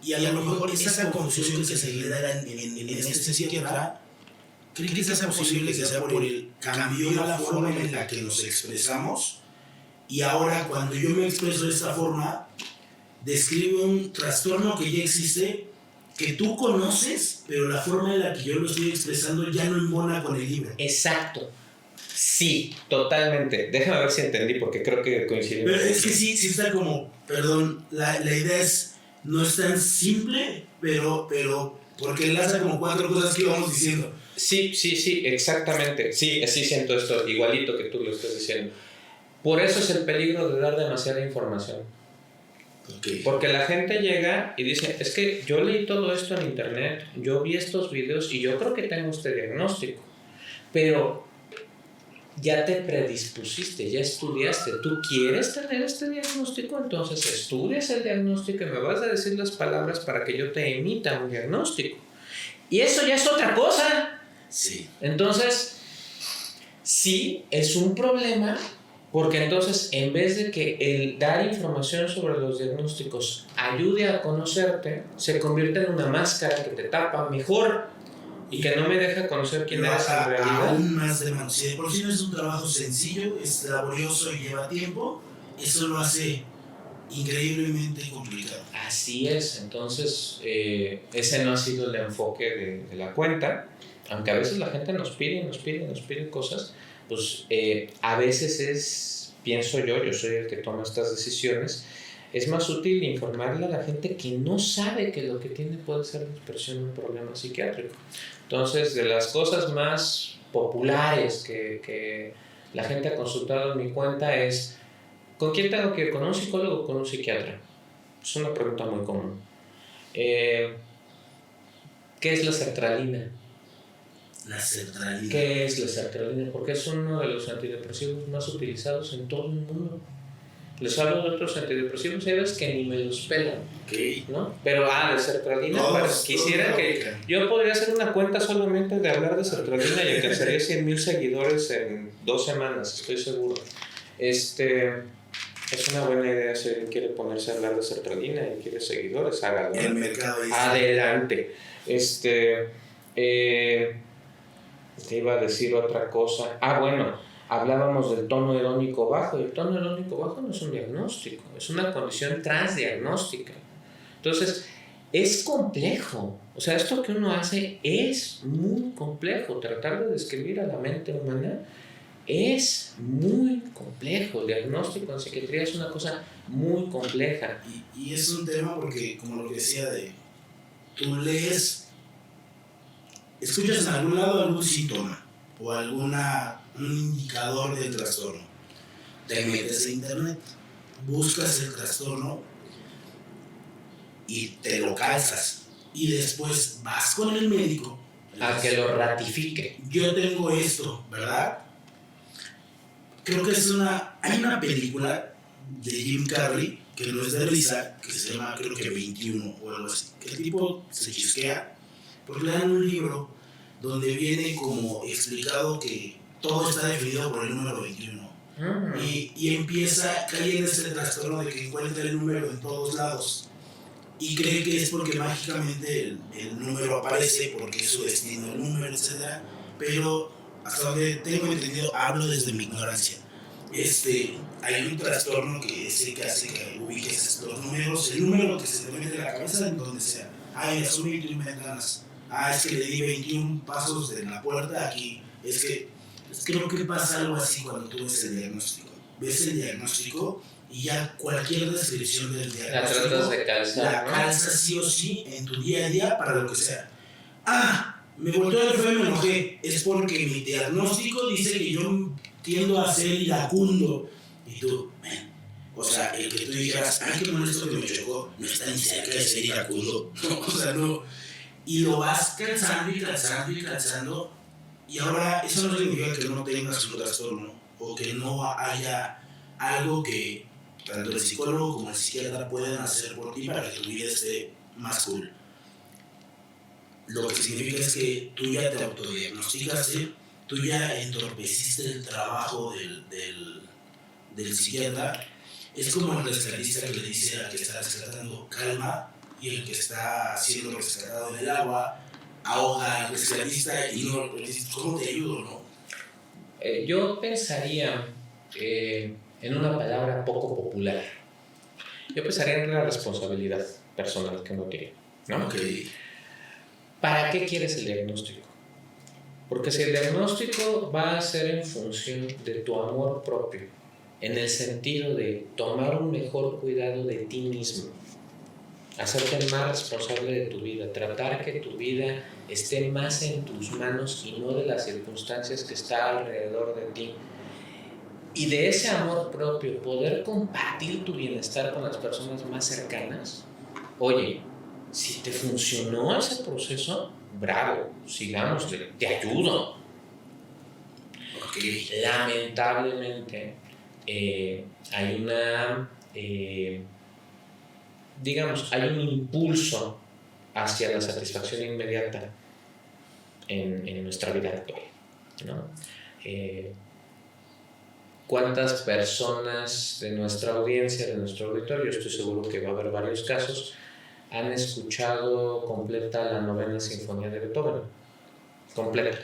y a lo mejor esa confusión que se le da en este psiquiatra, ¿cree que sea posible que sea por el cambio la forma en la que nos expresamos? Y ahora, cuando yo me expreso de esta forma, describe un trastorno que ya existe, que tú conoces, pero la forma en la que yo lo estoy expresando ya no embona con el libro. Exacto. Sí, totalmente. Déjame ver si entendí, porque creo que coincidimos. Pero es que sí está como, perdón, la idea no es tan simple, pero porque enlaza como 4 cosas que íbamos diciendo. Sí, exactamente. Sí, así siento esto, igualito que tú lo estás diciendo. Por eso es el peligro de dar demasiada información. Okay. Porque la gente llega y dice, es que yo leí todo esto en internet, yo vi estos videos y yo creo que tengo este diagnóstico. Pero ya te predispusiste, ya estudiaste. ¿Tú quieres tener este diagnóstico? Entonces estudias el diagnóstico y me vas a decir las palabras para que yo te emita un diagnóstico. Y eso ya es otra cosa. Sí. Entonces, sí, es un problema, porque entonces en vez de que el dar información sobre los diagnósticos ayude a conocerte, se convierte en una máscara que te tapa mejor y que no me deja conocer quién eres en realidad. Aún más de mano. Si de por sí no es un trabajo sencillo, es laborioso y lleva tiempo, eso lo hace increíblemente complicado. Así es, entonces ese no ha sido el enfoque de la cuenta, aunque a veces la gente nos pide cosas, pues a veces pienso yo soy el que toma estas decisiones, es más útil informarle a la gente que no sabe que lo que tiene puede ser la expresión de un problema psiquiátrico. Entonces, de las cosas más populares que la gente ha consultado en mi cuenta es: ¿con quién tengo que ir? ¿Con un psicólogo o con un psiquiatra? Es una pregunta muy común. ¿Qué es la sertralina? La sertralina. ¿Qué es la sertralina? Porque es uno de los antidepresivos más utilizados en todo el mundo. Les hablo de otros antidepresivos, sabes que ni me los pelan, Okay. ¿no? Pero de sertralina, quisiera que... Yo podría hacer una cuenta solamente de hablar de sertralina y alcanzaría 100,000 seguidores en 2 semanas, estoy seguro. Es una buena idea si alguien quiere ponerse a hablar de sertralina y quiere seguidores, hágalo. El mercado dice. Adelante. Te iba a decir otra cosa. Bueno, hablábamos del tono irónico bajo, y el tono irónico bajo no es un diagnóstico, es una condición transdiagnóstica. Entonces, es complejo. O sea, esto que uno hace es muy complejo. Tratar de describir a la mente humana es muy complejo. El diagnóstico en psiquiatría es una cosa muy compleja. Y es un tema porque, como lo que decía, tú lees, escuchas en algún lado algún síntoma o un indicador del trastorno, te metes a internet, buscas el trastorno y te lo calzas, y después vas con el médico a que lo ratifique. Yo tengo esto, ¿verdad? Creo que hay una película de Jim Carrey que no es de risa, que se llama, creo que 21 o algo así, que el tipo se chisquea porque le dan un libro donde viene como explicado que todo está definido por el número 21. Y empieza a caer en ese trastorno de que encuentra el número en todos lados y cree que es porque mágicamente el número aparece porque es su destino el número, etc. Pero hasta donde tengo entendido, hablo desde mi ignorancia, hay un trastorno que es el que hace que ubiques los números, el número que se te mete en la cabeza en donde sea. Ay, son 21 ventanas. Es que le di 21 pasos de la puerta aquí. Creo que pasa algo así cuando tú ves el diagnóstico. Ves el diagnóstico y ya cualquier descripción del diagnóstico la tratas de calzar, la calzas sí o sí en tu día a día para lo que sea. Me volteó el feo y me enojé. Es porque mi diagnóstico dice que yo tiendo a ser iracundo. Y tú, o sea, el que tú dijeras, ay, qué molesto que me chocó, no está ni cerca de ser iracundo. O sea, no. Y lo vas calzando y calzando y calzando. Y ahora, eso no significa que no tengas un trastorno o que no haya algo que tanto el psicólogo como el psiquiatra pueden hacer por ti para que tu vida esté más cool. Lo que significa es que tú ya te autodiagnosticaste, tú ya entorpeciste el trabajo del psiquiatra. Es como el rescatista que le dice al que está rescatando calma y el que está siendo rescatado del agua ahoga al rescatista y no le dice, ¿cómo te ayudo? ¿No? Yo pensaría en una palabra poco popular. Yo pensaría en la responsabilidad personal que uno tiene, ¿no? Okay. ¿Para qué quieres el diagnóstico? Porque si el diagnóstico va a ser en función de tu amor propio, en el sentido de tomar un mejor cuidado de ti mismo, hacerte más responsable de tu vida, tratar que tu vida esté más en tus manos y no de las circunstancias que están alrededor de ti, y de ese amor propio poder compartir tu bienestar con las personas más cercanas, oye, si te funcionó ese proceso, bravo, sigamos, te ayudo. Okay. Lamentablemente, hay una, hay un impulso hacia la satisfacción inmediata en nuestra vida actual, ¿no? ¿Cuántas personas de nuestra audiencia, de nuestro auditorio, estoy seguro que va a haber varios casos, han escuchado completa la novena sinfonía de Beethoven? Completa.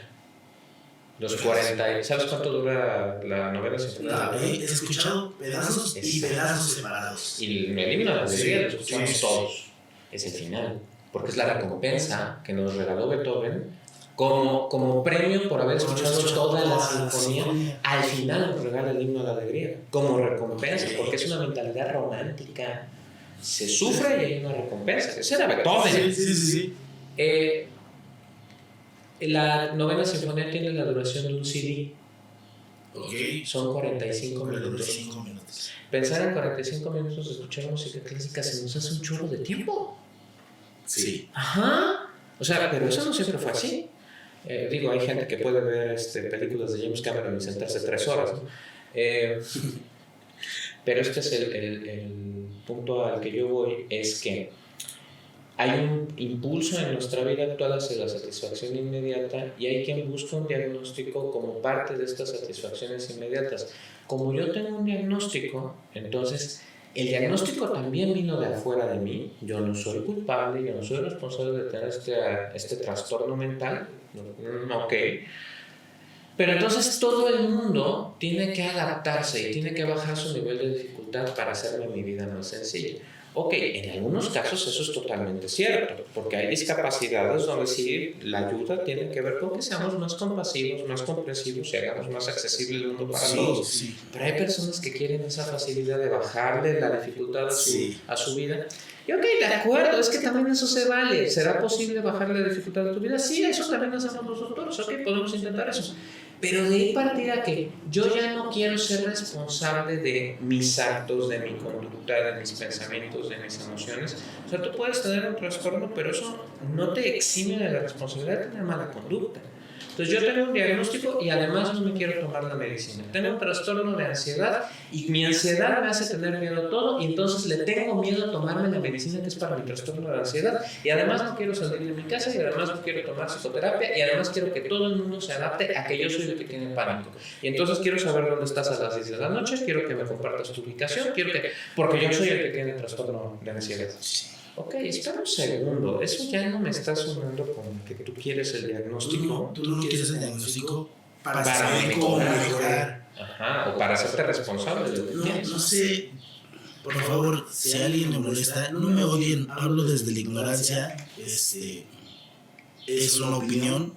Los 40. ¿Sabes cuánto dura la novena sinfonía? He escuchado pedazos y pedazos separados. Y me elimino la alegría, lo escuchamos todos. Es el final, porque es la recompensa que nos regaló Beethoven como premio por haber escuchado toda la sinfonía. Al final nos regala el himno de la alegría, como recompensa, porque es una mentalidad romántica. Se sufre y hay una recompensa. Ese era Beethoven. Sí. La novena sinfonía tiene la duración de un CD. Okay. Son 45 minutos. Pensar en 45 minutos de escuchar música clásica se nos hace un chorro de tiempo. Sí. Ajá. O sea, pero eso no siempre fue así. Hay gente que puede ver películas de James Cameron y sentarse 3 horas, ¿no? Pero este es el punto al que yo voy, es que hay un impulso en nuestra vida actual hacia la satisfacción inmediata y hay quien busca un diagnóstico como parte de estas satisfacciones inmediatas. Como yo tengo un diagnóstico, entonces el diagnóstico también vino de afuera de mí. Yo no soy culpable, yo no soy responsable de tener este trastorno mental. Ok. Pero entonces todo el mundo tiene que adaptarse y tiene que bajar su nivel de dificultad para hacerme mi vida más sencilla. Ok, en algunos casos eso es totalmente cierto, porque hay discapacidades donde sí la ayuda tiene que ver con que seamos más compasivos, más comprensivos y hagamos más accesible el mundo para todos. Sí. Pero hay personas que quieren esa facilidad de bajarle la dificultad a su vida. Y ok, de acuerdo, es que también eso se vale. ¿Será posible bajarle la dificultad a tu vida? Sí, eso también hacemos los doctores. Ok, podemos intentar eso. Pero de ahí partir a que yo ya no quiero ser responsable de mis actos, de mi conducta, de mis pensamientos, de mis emociones. O sea, tú puedes tener un trastorno, pero eso no te exime de la responsabilidad de tener mala conducta. Entonces yo tengo un diagnóstico y además no me quiero tomar la medicina. Tengo un trastorno de ansiedad y mi ansiedad me hace tener miedo a todo y entonces le tengo miedo a tomarme la medicina que es para mi trastorno de ansiedad y además no quiero salir de mi casa y además no quiero tomar psicoterapia y además quiero que todo el mundo se adapte a que yo soy el que tiene pánico. Y entonces quiero saber dónde estás a las 10 de la noche, quiero que me compartas tu ubicación, porque yo soy el que tiene trastorno de ansiedad. Ok, espera un segundo, eso ya no me está sonando como que tú quieres el diagnóstico. Tú no quieres el diagnóstico para saber cómo mejorar. Ajá, o para hacerte responsable de lo que tienes. No sé, por favor, si a alguien le molesta, no me odien, hablo desde la ignorancia, es una opinión.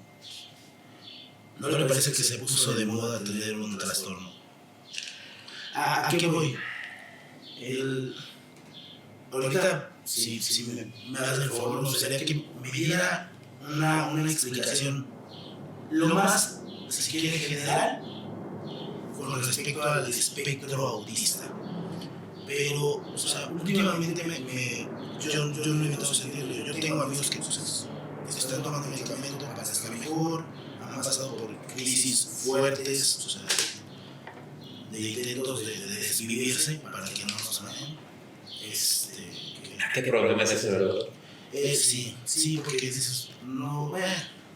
¿No le parece que se puso de moda tener un trastorno? ¿A qué voy? Ahorita, si me das el favor, me gustaría que me diera una explicación lo más, si quiere, general con respecto al espectro autista. Pero, o sea, últimamente yo no he intentado sentirlo. Yo tengo amigos que están tomando medicamento para estar mejor, han pasado por crisis fuertes, o sea, de intentos de desvivirse para que no nos maten. ¿Qué problema es ese, verdad? Sí, porque dices, no,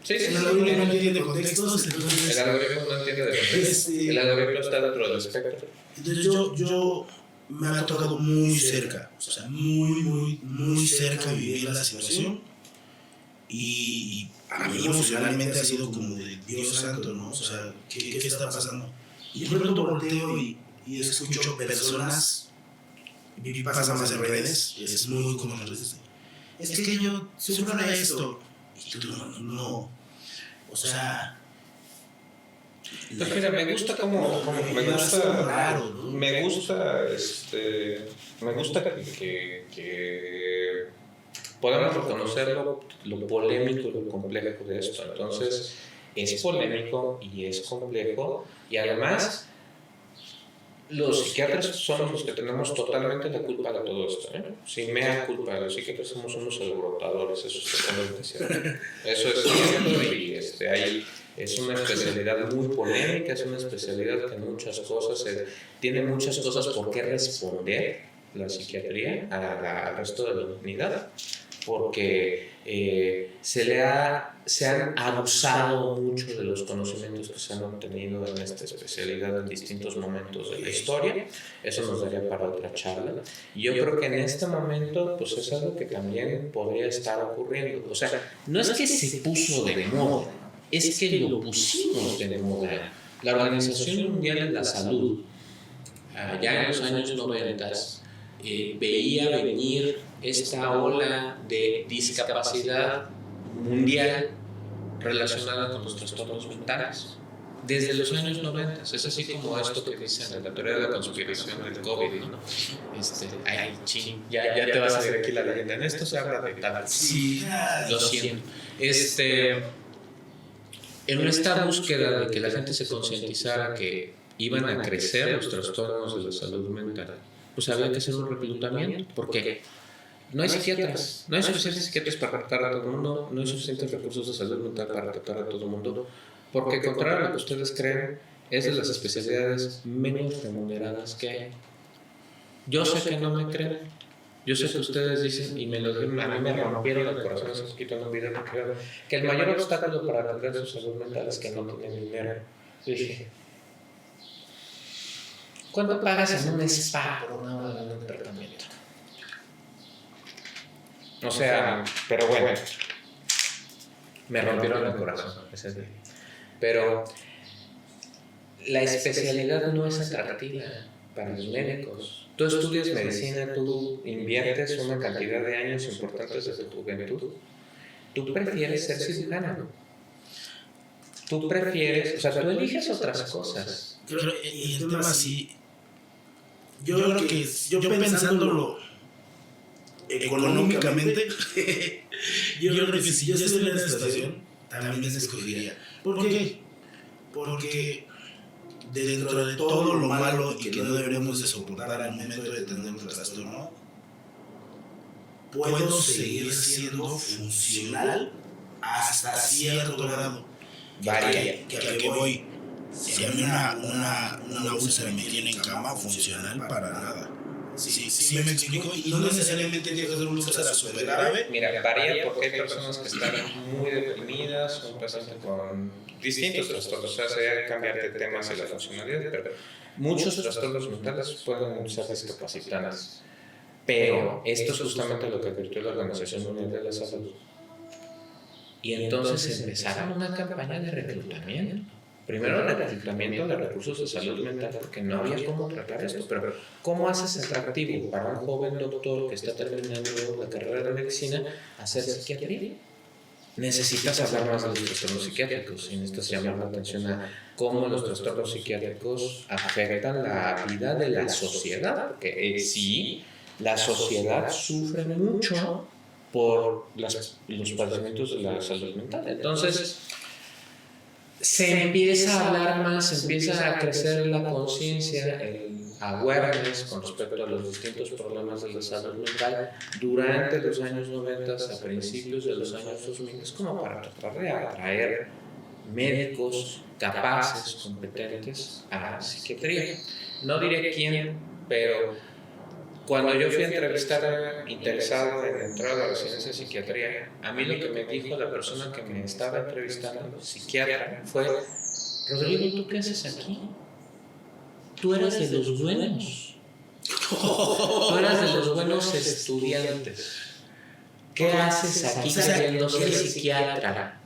Sí, el algoritmo no entiende contextos, entonces... El algoritmo no entiende de contextos. El algoritmo está dentro del espectro. Entonces yo me ha tocado muy cerca, o sea, muy cerca vivir la situación, y a mí emocionalmente ha sido como de Dios santo, ¿no? O sea, ¿qué está pasando? Y de pronto volteo y escucho personas, y pasa más en redes, es muy común en redes, es que yo sufro de esto, y tú no, o sea... Pues mira, me gusta como me gusta raro, ¿no? me gusta que podamos reconocer lo polémico y lo complejo de esto. Entonces, es polémico y es complejo, y además los psiquiatras somos los que tenemos totalmente la culpa de todo esto, ¿eh? Sin mea culpa, los psiquiatras somos unos alborotadores, eso es totalmente cierto. Eso es cierto, y es una especialidad muy polémica, es una especialidad que muchas cosas, tiene muchas cosas por qué responder la psiquiatría al resto de la humanidad, porque se han abusado mucho de los conocimientos que se han obtenido en esta especialidad en distintos momentos de la historia. Eso nos daría para otra charla. Y yo creo que en este momento pues es algo que también podría estar ocurriendo. O sea, no es que se puso de moda, es que lo pusimos de moda. La Organización Mundial de la Salud, ya en los años 90, veía venir esta ola de discapacidad mundial relacionada con los trastornos mentales. Desde los años 90, es así como esto que dicen en la teoría de la conspiración del COVID, ¿no? Ya te vas a decir aquí la leyenda. En esto se habla de tal. Sí, lo siento. En esta búsqueda de que la gente se concientizara que iban a crecer los trastornos de la salud mental, pues había que hacer un reclutamiento. ¿Por qué? No hay psiquiatras, no hay suficientes psiquiatras para tratar a todo el mundo, no hay suficientes recursos de salud mental para tratar a todo el mundo, porque contrario a lo que ustedes creen, es de las especialidades menos remuneradas que hay. Yo sé que no me creen, yo sé que ustedes dicen, y a mí me rompieron el corazón hace poquito en un video que el mayor obstáculo para atender su salud mental es que no tienen dinero. Dije, ¿cuánto pagas en un spa por una hora de un tratamiento? O sea, pero bueno, me rompieron el corazón ese día. Pero la especialidad no es atractiva para los médicos. Tú estudias medicina, tú inviertes una cantidad de años importantes desde tu juventud. Tú prefieres ser cirujano. Tú prefieres, o sea, tú eliges otras cosas. Y el tema sí, yo creo que yo pensándolo económicamente, yo creo que si yo estuviera en esta situación, también escogería. ¿Por qué? Porque dentro de todo lo malo y que no deberíamos de soportar al momento de tener un trastorno, puedo seguir siendo funcional hasta cierto grado. Que a que voy, si a mí una úlcera me tiene en cama, funcional para nada. Sí me explico, y no necesariamente tiene que ser una úlcera súper grave. Mira, varía porque hay personas que están muy deprimidas, un paciente con distintos trastornos, o sea, sería cambiar de temas y la funcionalidad, pero muchos trastornos mentales pueden ser discapacitantes. Pero esto es justamente lo que advirtió la Organización Mundial de la Salud. Y entonces empezaron una campaña de reclutamiento. Primero, el reclutamiento de recursos de salud mental, porque no había cómo tratar esto. Pero, ¿cómo haces atractivo para un joven doctor que está terminando la carrera de medicina hacer psiquiatría? Necesitas hablar más de los trastornos psiquiátricos y necesitas llamar la atención a cómo los trastornos psiquiátricos afectan la vida de la sociedad, porque sí, la sociedad sufre mucho por los padecimientos de la salud mental. Entonces, se empieza a hablar más, se empieza a crecer la conciencia, el awareness con respecto a los distintos problemas de la salud mental durante los años 90 a principios de los años 2000, es como para tratar de atraer médicos capaces, competentes a psiquiatría. No diré quién, pero cuando yo fui a entrevistar interesado en entrar a la residencia de psiquiatría, a mí lo que me dijo la persona que me estaba entrevistando, psiquiatra, fue: Rodrigo, ¿tú qué haces aquí? Tú eras de los buenos. Tú eras de los buenos estudiantes. ¿Qué haces aquí queriendo ser psiquiatra?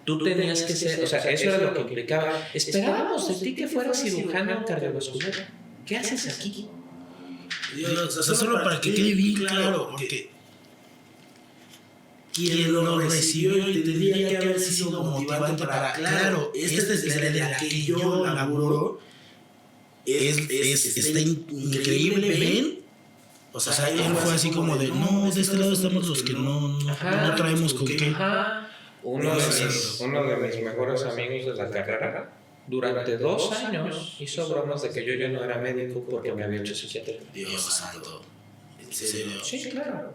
Tú tenías que ser, o sea, eso era lo que implicaba. Esperábamos de ti que fueras cirujano cardiovascular. ¿Qué haces aquí? Dios, o sea, solo para que quede bien claro, porque quien lo recibió y tendría que haber sido motivante para, claro, esta es la de la que yo laboro, está increíble, ven. O sea, él fue así como de, no, de este lado estamos los que no traemos con qué. Uno de mis mejores amigos de la carrera, durante 2 años hizo bromas de que yo ya no era médico porque me había hecho psiquiatra. Dios santo, ¿en serio? Sí, claro.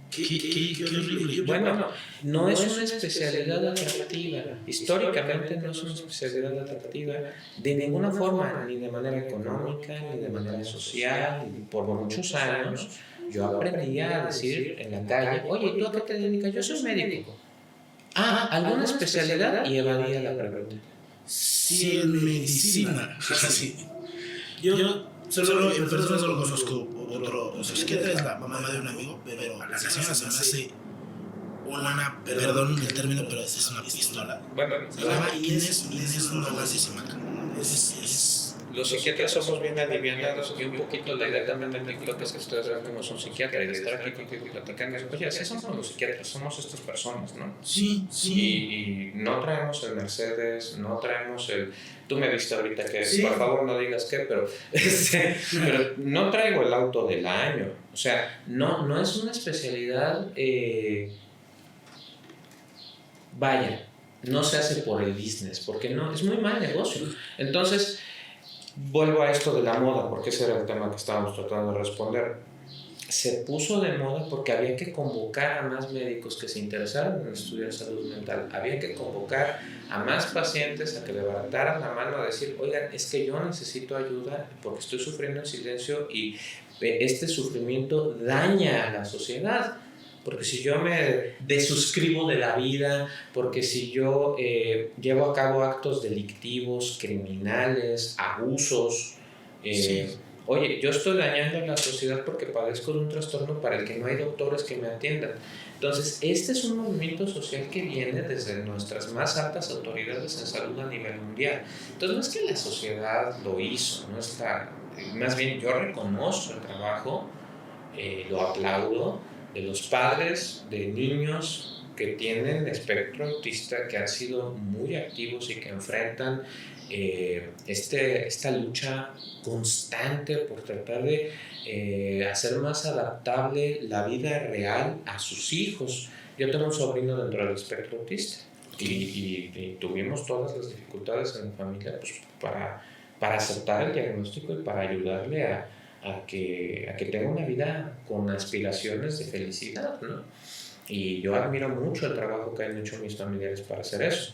Qué horrible. Bueno, no es una especialidad atractiva. Históricamente no es una especialidad atractiva de ninguna forma, ni de manera económica, ni de manera social. Por muchos años yo aprendí a decir en la calle: oye, ¿tú a qué te dedicas? Yo soy médico. ¿Alguna especialidad? Y evadía la pregunta. Sí, en medicina. Sí. Yo solo en persona solo conozco otro psiquiatra, es la mamá de un amigo, pero a la señora se me hace una, perdón el término, pero es una pistola. Bueno, se llama Inés Nolasísima. Los psiquiatras somos bien alivianados y un poquito la idea también de TikTok es que ustedes vean como son psiquiatras y de estar aquí contigo platicando. Oye, así somos los psiquiatras, somos estas personas, ¿no? Sí. Y no traemos el Mercedes, no traemos el... Tú me viste ahorita que, por favor no digas qué, pero no traigo el auto del año. O sea, no es una especialidad... vaya, no se hace por el business, porque no, es muy mal negocio. Entonces... vuelvo a esto de la moda, porque ese era el tema que estábamos tratando de responder. Se puso de moda porque había que convocar a más médicos que se interesaran en estudiar salud mental. Había que convocar a más pacientes a que levantaran la mano a decir: oigan, es que yo necesito ayuda porque estoy sufriendo en silencio y este sufrimiento daña a la sociedad. Porque si yo me desuscribo de la vida, porque si yo llevo a cabo actos delictivos, criminales, abusos, oye, yo estoy dañando a la sociedad porque padezco de un trastorno para el que no hay doctores que me atiendan. Entonces, este es un movimiento social que viene desde nuestras más altas autoridades en salud a nivel mundial. Entonces, no es que la sociedad lo hizo, no está, más bien yo reconozco el trabajo, lo aplaudo, de los padres de niños que tienen espectro autista, que han sido muy activos y que enfrentan esta lucha constante por tratar de hacer más adaptable la vida real a sus hijos. Yo tengo un sobrino dentro del espectro autista y tuvimos todas las dificultades en la familia pues, para aceptar el diagnóstico y para ayudarle a que tenga una vida con aspiraciones de felicidad, ¿no? Y yo admiro mucho el trabajo que han hecho mis familiares para hacer eso.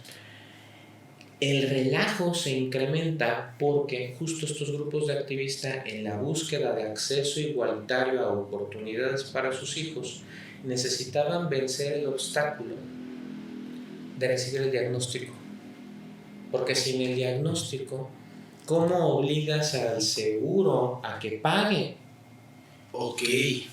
El relajo se incrementa porque justo estos grupos de activistas, en la búsqueda de acceso igualitario a oportunidades para sus hijos, necesitaban vencer el obstáculo de recibir el diagnóstico. Porque sin el diagnóstico, ¿cómo obligas al seguro a que pague? Ok.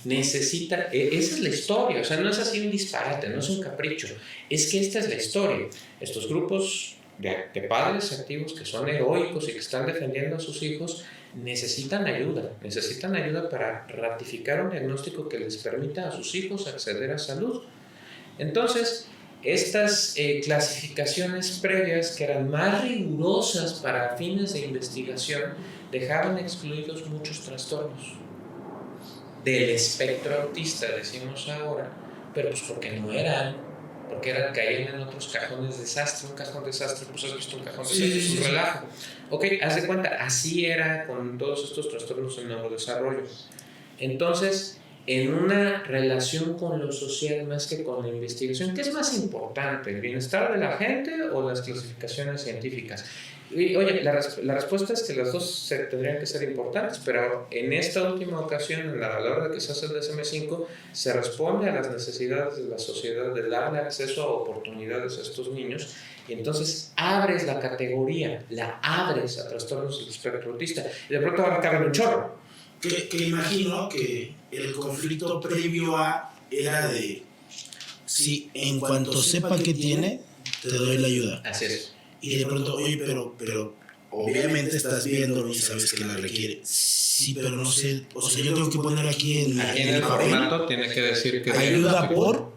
Necesita, esa es la historia, o sea, no es así un disparate, no es un capricho, es que esta es la historia. Estos grupos de padres activos que son heroicos y que están defendiendo a sus hijos, necesitan ayuda para ratificar un diagnóstico que les permita a sus hijos acceder a salud. Entonces, estas clasificaciones previas, que eran más rigurosas para fines de investigación, dejaban excluidos muchos trastornos del espectro autista, decimos ahora, pero pues porque caían en otros cajones desastre. Un cajón desastre, pues has visto un cajón desastre, es un relajo. Ok, haz de cuenta, así era con todos estos trastornos en neurodesarrollo. Entonces, en una relación con lo social más que con la investigación, ¿qué es más importante, el bienestar de la gente o las clasificaciones científicas? Y, oye, la respuesta es que las dos tendrían que ser importantes, pero en esta última ocasión, a la hora de que se hace el DSM-5, se responde a las necesidades de la sociedad de darle acceso a oportunidades a estos niños, y entonces abres la categoría, la abres a trastornos del espectro autista, y de pronto va a caber un chorro. Que imagino que el conflicto previo era de, si en cuanto sepa que tiene, te doy la ayuda. Así es. Y de pronto, oye, pero obviamente estás viendo y sabes que la requiere. Sí, pero no sé, o sea, yo tengo que poner aquí en el formato tiene que decir que ayuda por,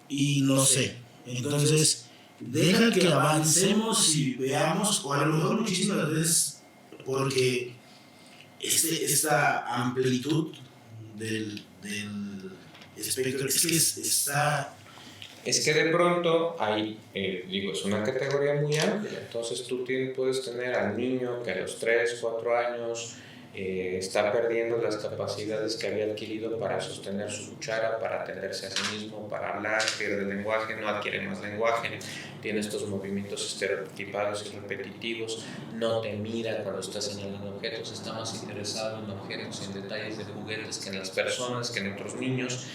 y no sé. Entonces, deja que avancemos y veamos, o a lo mejor muchísimas veces, porque esta amplitud del espectro es que de pronto hay, es una categoría muy amplia. Entonces tú puedes tener al niño que a los 3, 4 años está perdiendo las capacidades que había adquirido para sostener su cuchara, para atenderse a sí mismo, para hablar, pierde el lenguaje, no adquiere más lenguaje, tiene estos movimientos estereotipados y repetitivos, no te mira cuando estás señalando objetos, está más interesado en objetos y en detalles de juguetes que en las personas, que en otros niños,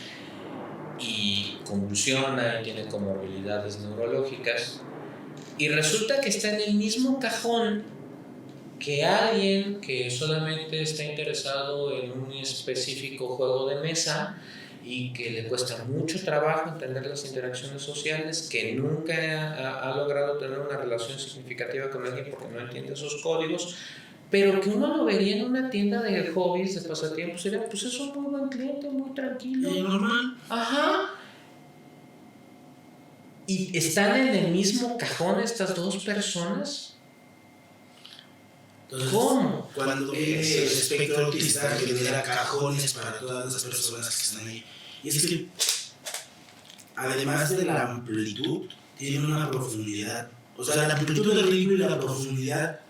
y convulsiona y tiene comorbilidades neurológicas, y resulta que está en el mismo cajón que alguien que solamente está interesado en un específico juego de mesa y que le cuesta mucho trabajo entender las interacciones sociales, que nunca ha logrado tener una relación significativa con alguien porque no entiende esos códigos, pero que uno lo vería en una tienda de hobbies, de pasatiempos, sería, pues es un muy buen cliente, muy tranquilo. Normal. Ajá. ¿Y están en el mismo cajón estas dos personas? Entonces, ¿cómo? Cuando viene el espectro autista, genera cajones para todas las personas que están ahí. Y es que, además de la amplitud, tiene una profundidad. O sea, la amplitud del libro y la profundidad,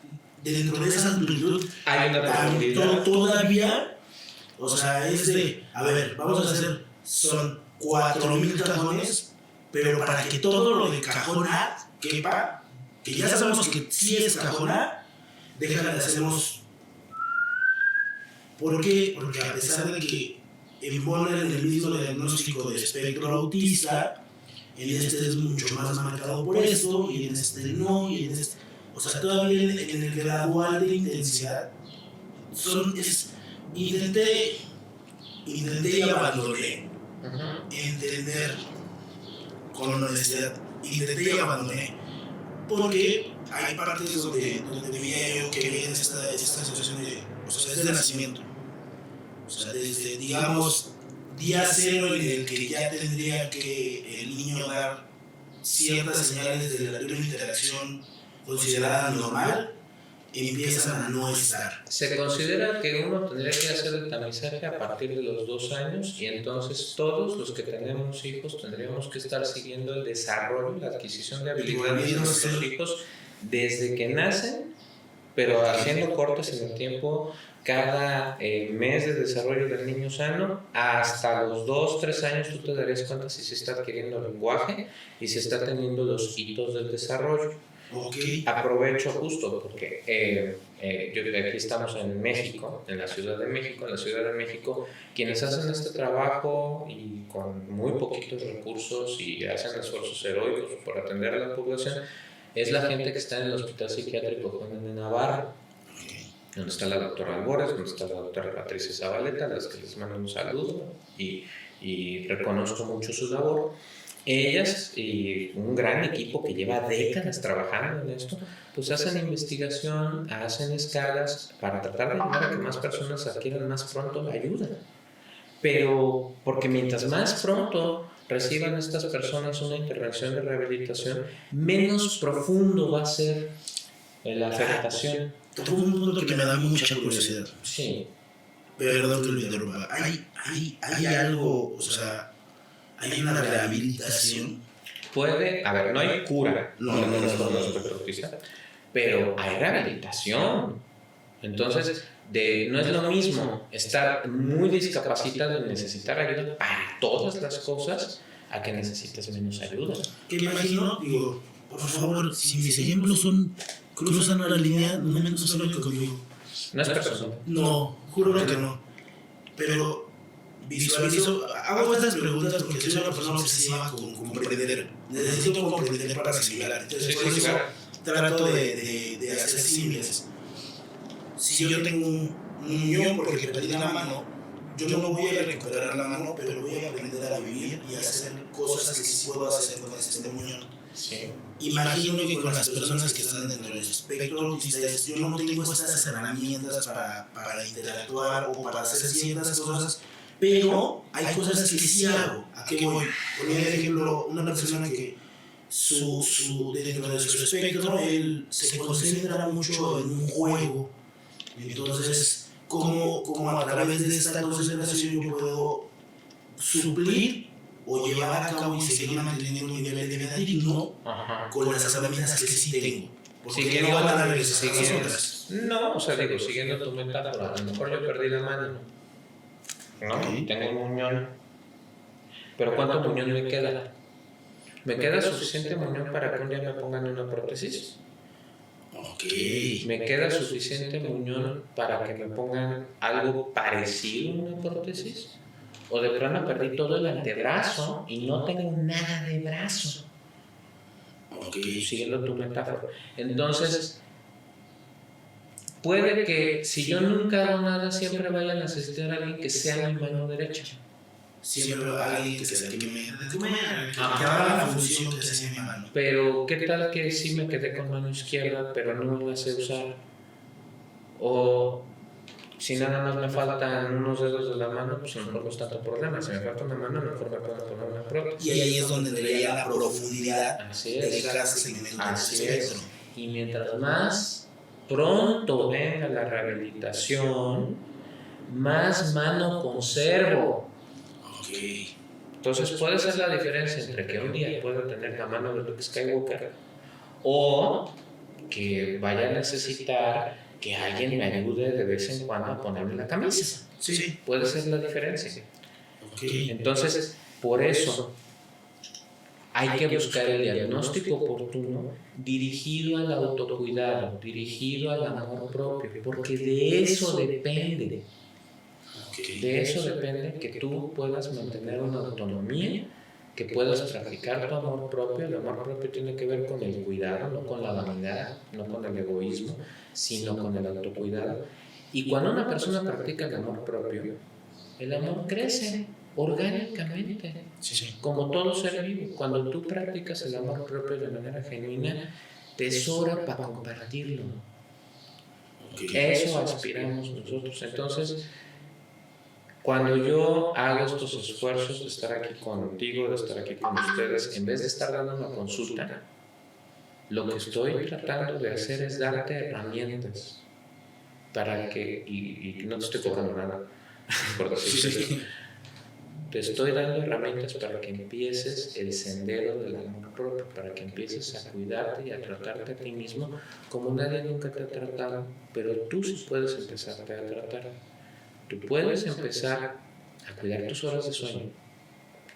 dentro de esa amplitud, hay una profundidad. Todavía, o sea, es de, a ver, vamos a hacer, son 4,000 cajones, pero para que todo lo de cajón A quepa, que ya sabemos que sí es cajón A, déjale, hacemos. ¿Por qué? Porque a pesar de que embonan en el mismo diagnóstico de espectro autista, en este es mucho más marcado por esto, y en este no, y en este. O sea, todavía en el gradual de intensidad, intenté y abandoné. Entender con honestidad, intenté y abandoné. Porque hay partes donde veía yo que viene esta situación de, o sea, desde nacimiento. O sea, desde, digamos, día cero en el que ya tendría que el niño dar ciertas señales de una interacción considerada normal, empiezan a no estar. Se considera que uno tendría que hacer el tamizaje a partir de los 2 años, y entonces todos los que tenemos hijos tendríamos que estar siguiendo el desarrollo, la adquisición de habilidades de nuestros hijos desde que nacen, pero haciendo cortes en el tiempo. Cada mes de desarrollo del niño sano, hasta los 2-3 años tú te darías cuenta si se está adquiriendo lenguaje y si está teniendo los hitos del desarrollo. Okay. Aprovecho justo porque aquí estamos en México, en la Ciudad de México. En la Ciudad de México, quienes hacen este trabajo y con muy poquitos recursos y hacen esfuerzos heroicos por atender a la población, es la gente que está en el Hospital Psiquiátrico Juan de Navarro, donde está la doctora Albores, donde está la doctora Patricia Zabaleta, a las que les mando un saludo y reconozco mucho su labor. ellas y un gran equipo que lleva décadas trabajando en esto, pues hacen investigación, hacen escalas para tratar de ayudar a que más personas adquieran más pronto la ayuda. Pero porque mientras más pronto reciban estas personas una intervención de rehabilitación, menos profundo va a ser la afectación. Todo un punto que me da mucha curiosidad. Sí. Perdón que lo interrumpa. Hay algo, o sea, hay una rehabilitación. Puede, a ver, no hay cura, no pero hay rehabilitación. Entonces, no es lo mismo estar muy discapacitado y necesitar ayuda para todas las cosas a que necesites menos ayuda. Que me imagino, digo, por favor, si mis ejemplos cruzan una línea, no me solo conmigo. No es personal. No, juro que no. Pero visualizo, hago estas preguntas porque soy una persona obsesiva con comprender. Necesito comprender para asimilar. Entonces, por eso trato de hacer símiles. Si yo tengo un muñón porque perdí la mano, yo no voy a recuperar la mano, pero voy a aprender a vivir y a hacer cosas que sí puedo hacer con este muñón. Sí. Imagino que con las personas que están dentro del espectro autista, yo no tengo estas herramientas para interactuar o para hacer ciertas cosas, pero hay cosas que sí hago. ¿A qué voy? Por ejemplo, una persona que dentro de su espectro, él se concentra mucho en un juego. Entonces, ¿cómo a través de esta concentración yo puedo suplir o llevar a cabo y seguir manteniendo un nivel de vida digno con las herramientas que sí tengo? Porque no van a regresar a las otras. No, o sea, digo, siguiendo tu metáfora, a lo mejor yo perdí la mano, ¿no? Okay. Tengo un muñón. Pero ¿cuánto muñón me queda? ¿Me queda suficiente muñón para que un día me pongan una prótesis? Ok. ¿Me queda suficiente muñón para que me pongan algo parecido a una prótesis? ¿O de plano perdí todo el antebrazo y no tengo nada de brazo? Ok. Siguiendo tu metáfora. Entonces, puede que si yo nunca hago nada, siempre vaya a necesitar a alguien que sea mi mano derecha. Siempre alguien que sea que me dé de comer, que haga la función que sea mi mano. Pero, ¿qué tal que sí me quedé con mano izquierda, pero no la sé usar? O si nada más me faltan unos dedos de la mano, pues a lo mejor no es tanto problema. Si me falta una mano, a lo mejor me puedo poner una prótesis. Y ahí es donde debería la profundidad Así de es. cada segmento del Así espectro. es. Y mientras más pronto venga la rehabilitación, más mano conservo. Ok. Entonces puede ser la diferencia entre que un día pueda tener la mano de Luke Skywalker o que vaya a necesitar que alguien me ayude de vez en cuando a ponerme la camisa. Sí. Puede ser la diferencia. Ok. Entonces, por eso hay que buscar el diagnóstico oportuno dirigido al autocuidado, dirigido al amor propio, porque de eso depende. De eso depende que tú puedas mantener una autonomía, que puedas practicar tu amor propio. El amor propio tiene que ver con el cuidado, no con la vanidad, no con el egoísmo, sino con el autocuidado. Y cuando una persona practica el amor propio, el amor crece orgánicamente, como todo ser vivo. Cuando tú practicas el amor propio de manera genuina, te sobra para compartirlo. Eso aspiramos nosotros. Entonces, cuando yo hago estos esfuerzos de estar aquí contigo, de estar aquí con ustedes, en vez de estar dando una consulta, lo que estoy tratando de hacer es darte herramientas para que, y no te estoy cobrando nada, por decirlo, te estoy dando herramientas para que empieces el sendero del amor propio, para que empieces a cuidarte y a tratarte a ti mismo como nadie nunca te ha tratado, pero tú sí puedes empezarte a tratar. Tú puedes empezar a cuidar tus horas de sueño.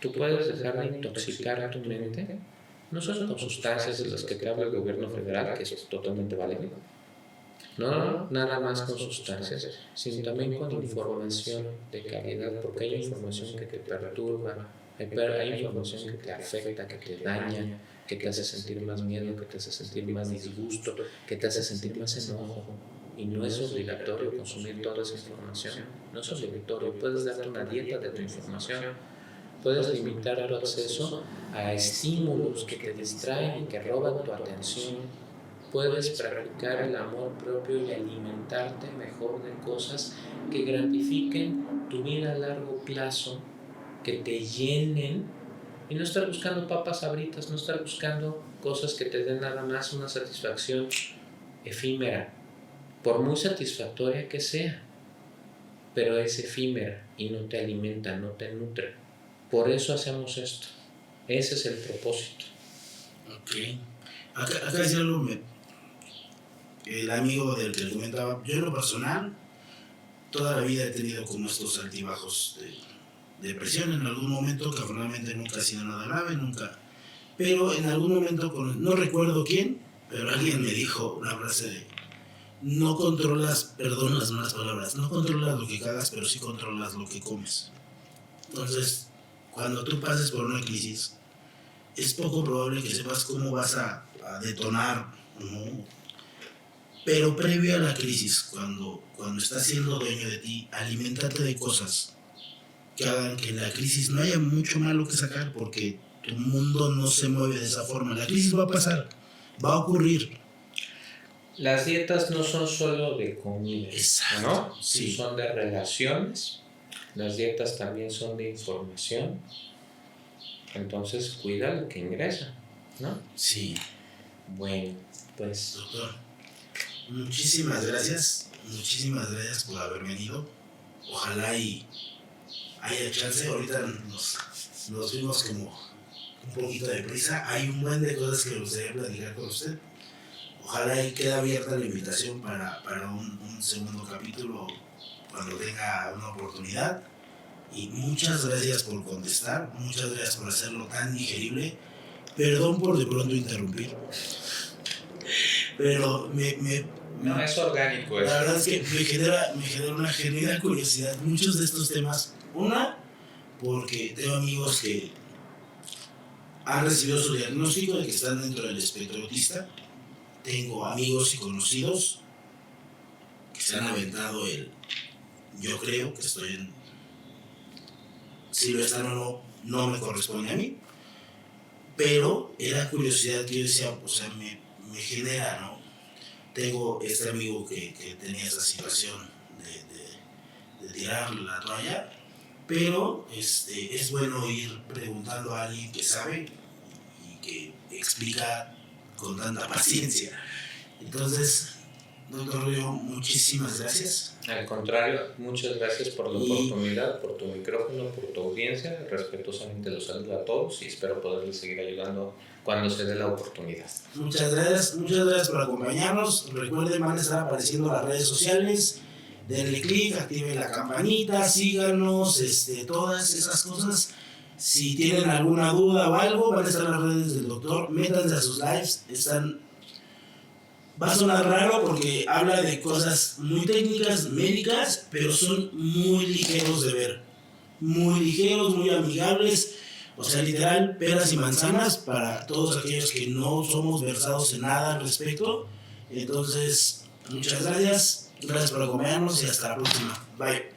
Tú puedes dejar de intoxicar tu mente, no solo con sustancias de las que te habla el gobierno federal, que es totalmente válido, no nada más con sustancias, sino también con información de calidad, porque hay información que te perturba, hay información que te afecta, que te daña, que te hace sentir más miedo, que te hace sentir más disgusto, que te hace sentir más enojo. Y no es obligatorio consumir toda esa información, no es obligatorio, puedes darte una dieta de tu información, puedes limitar tu acceso a estímulos que te distraen y que roban tu atención. Puedes practicar el amor propio y alimentarte mejor de cosas que gratifiquen tu vida a largo plazo, que te llenen, y no estar buscando papas sabritas, no estar buscando cosas que te den nada más una satisfacción efímera, por muy satisfactoria que sea, pero es efímera y no te alimenta, no te nutre. Por eso hacemos esto. Ese es el propósito. Ok. Acá decía algo, el amigo del que le comentaba, yo en lo personal, toda la vida he tenido como estos altibajos de depresión en algún momento, que afortunadamente nunca ha sido nada grave, nunca. Pero en algún momento, no recuerdo quién, pero alguien me dijo una frase de: no controlas, perdón las malas palabras, no controlas lo que cagas, pero sí controlas lo que comes. Entonces, cuando tú pases por una crisis, es poco probable que sepas cómo vas a detonar, ¿no? Pero previo a la crisis, cuando estás siendo dueño de ti, aliméntate de cosas que hagan que en la crisis no haya mucho malo que sacar, porque tu mundo no se mueve de esa forma. La crisis va a pasar, va a ocurrir. Las dietas no son solo de comida, Exacto, ¿no? sí. Son de relaciones. Las dietas también son de información. Entonces, cuida lo que ingresa, ¿no? Sí. Bueno, pues... Doctor, muchísimas gracias por haber venido. Ojalá y haya chance. Ahorita nos vimos como un poquito de prisa. Hay un buen de cosas que me gustaría platicar con usted. Ojalá y quede abierta la invitación para un segundo capítulo cuando tenga una oportunidad. Y muchas gracias por contestar, muchas gracias por hacerlo tan digerible. Perdón por de pronto interrumpir, pero no, es orgánico eso. La verdad es que me genera una genuina curiosidad muchos de estos temas. Una, porque tengo amigos que han recibido su diagnóstico de que están dentro del espectro autista. Tengo amigos y conocidos que se han aventado yo creo que estoy en... Si lo están o no, no me corresponde a mí. Pero era curiosidad que yo decía, o sea, me genera, ¿no? Tengo este amigo que tenía esa situación de tirar la toalla, pero es bueno ir preguntando a alguien que sabe y que explica con tanta paciencia. Entonces, doctor Rubio, muchísimas gracias. Al contrario, muchas gracias por la oportunidad, por tu micrófono, por tu audiencia. Respetuosamente los saludo a todos y espero poderles seguir ayudando cuando se dé la oportunidad. Muchas gracias por acompañarnos. Recuerden, van a estar apareciendo las redes sociales. Denle click, activen la campanita, síganos, todas esas cosas. Si tienen alguna duda o algo, van a estar las redes del doctor. Métanse a sus lives, va a sonar raro porque habla de cosas muy técnicas, médicas, pero son muy ligeros de ver. Muy ligeros, muy amigables. O sea, literal, peras y manzanas para todos aquellos que no somos versados en nada al respecto. Entonces, muchas gracias. Gracias por acompañarnos y hasta la próxima. Bye.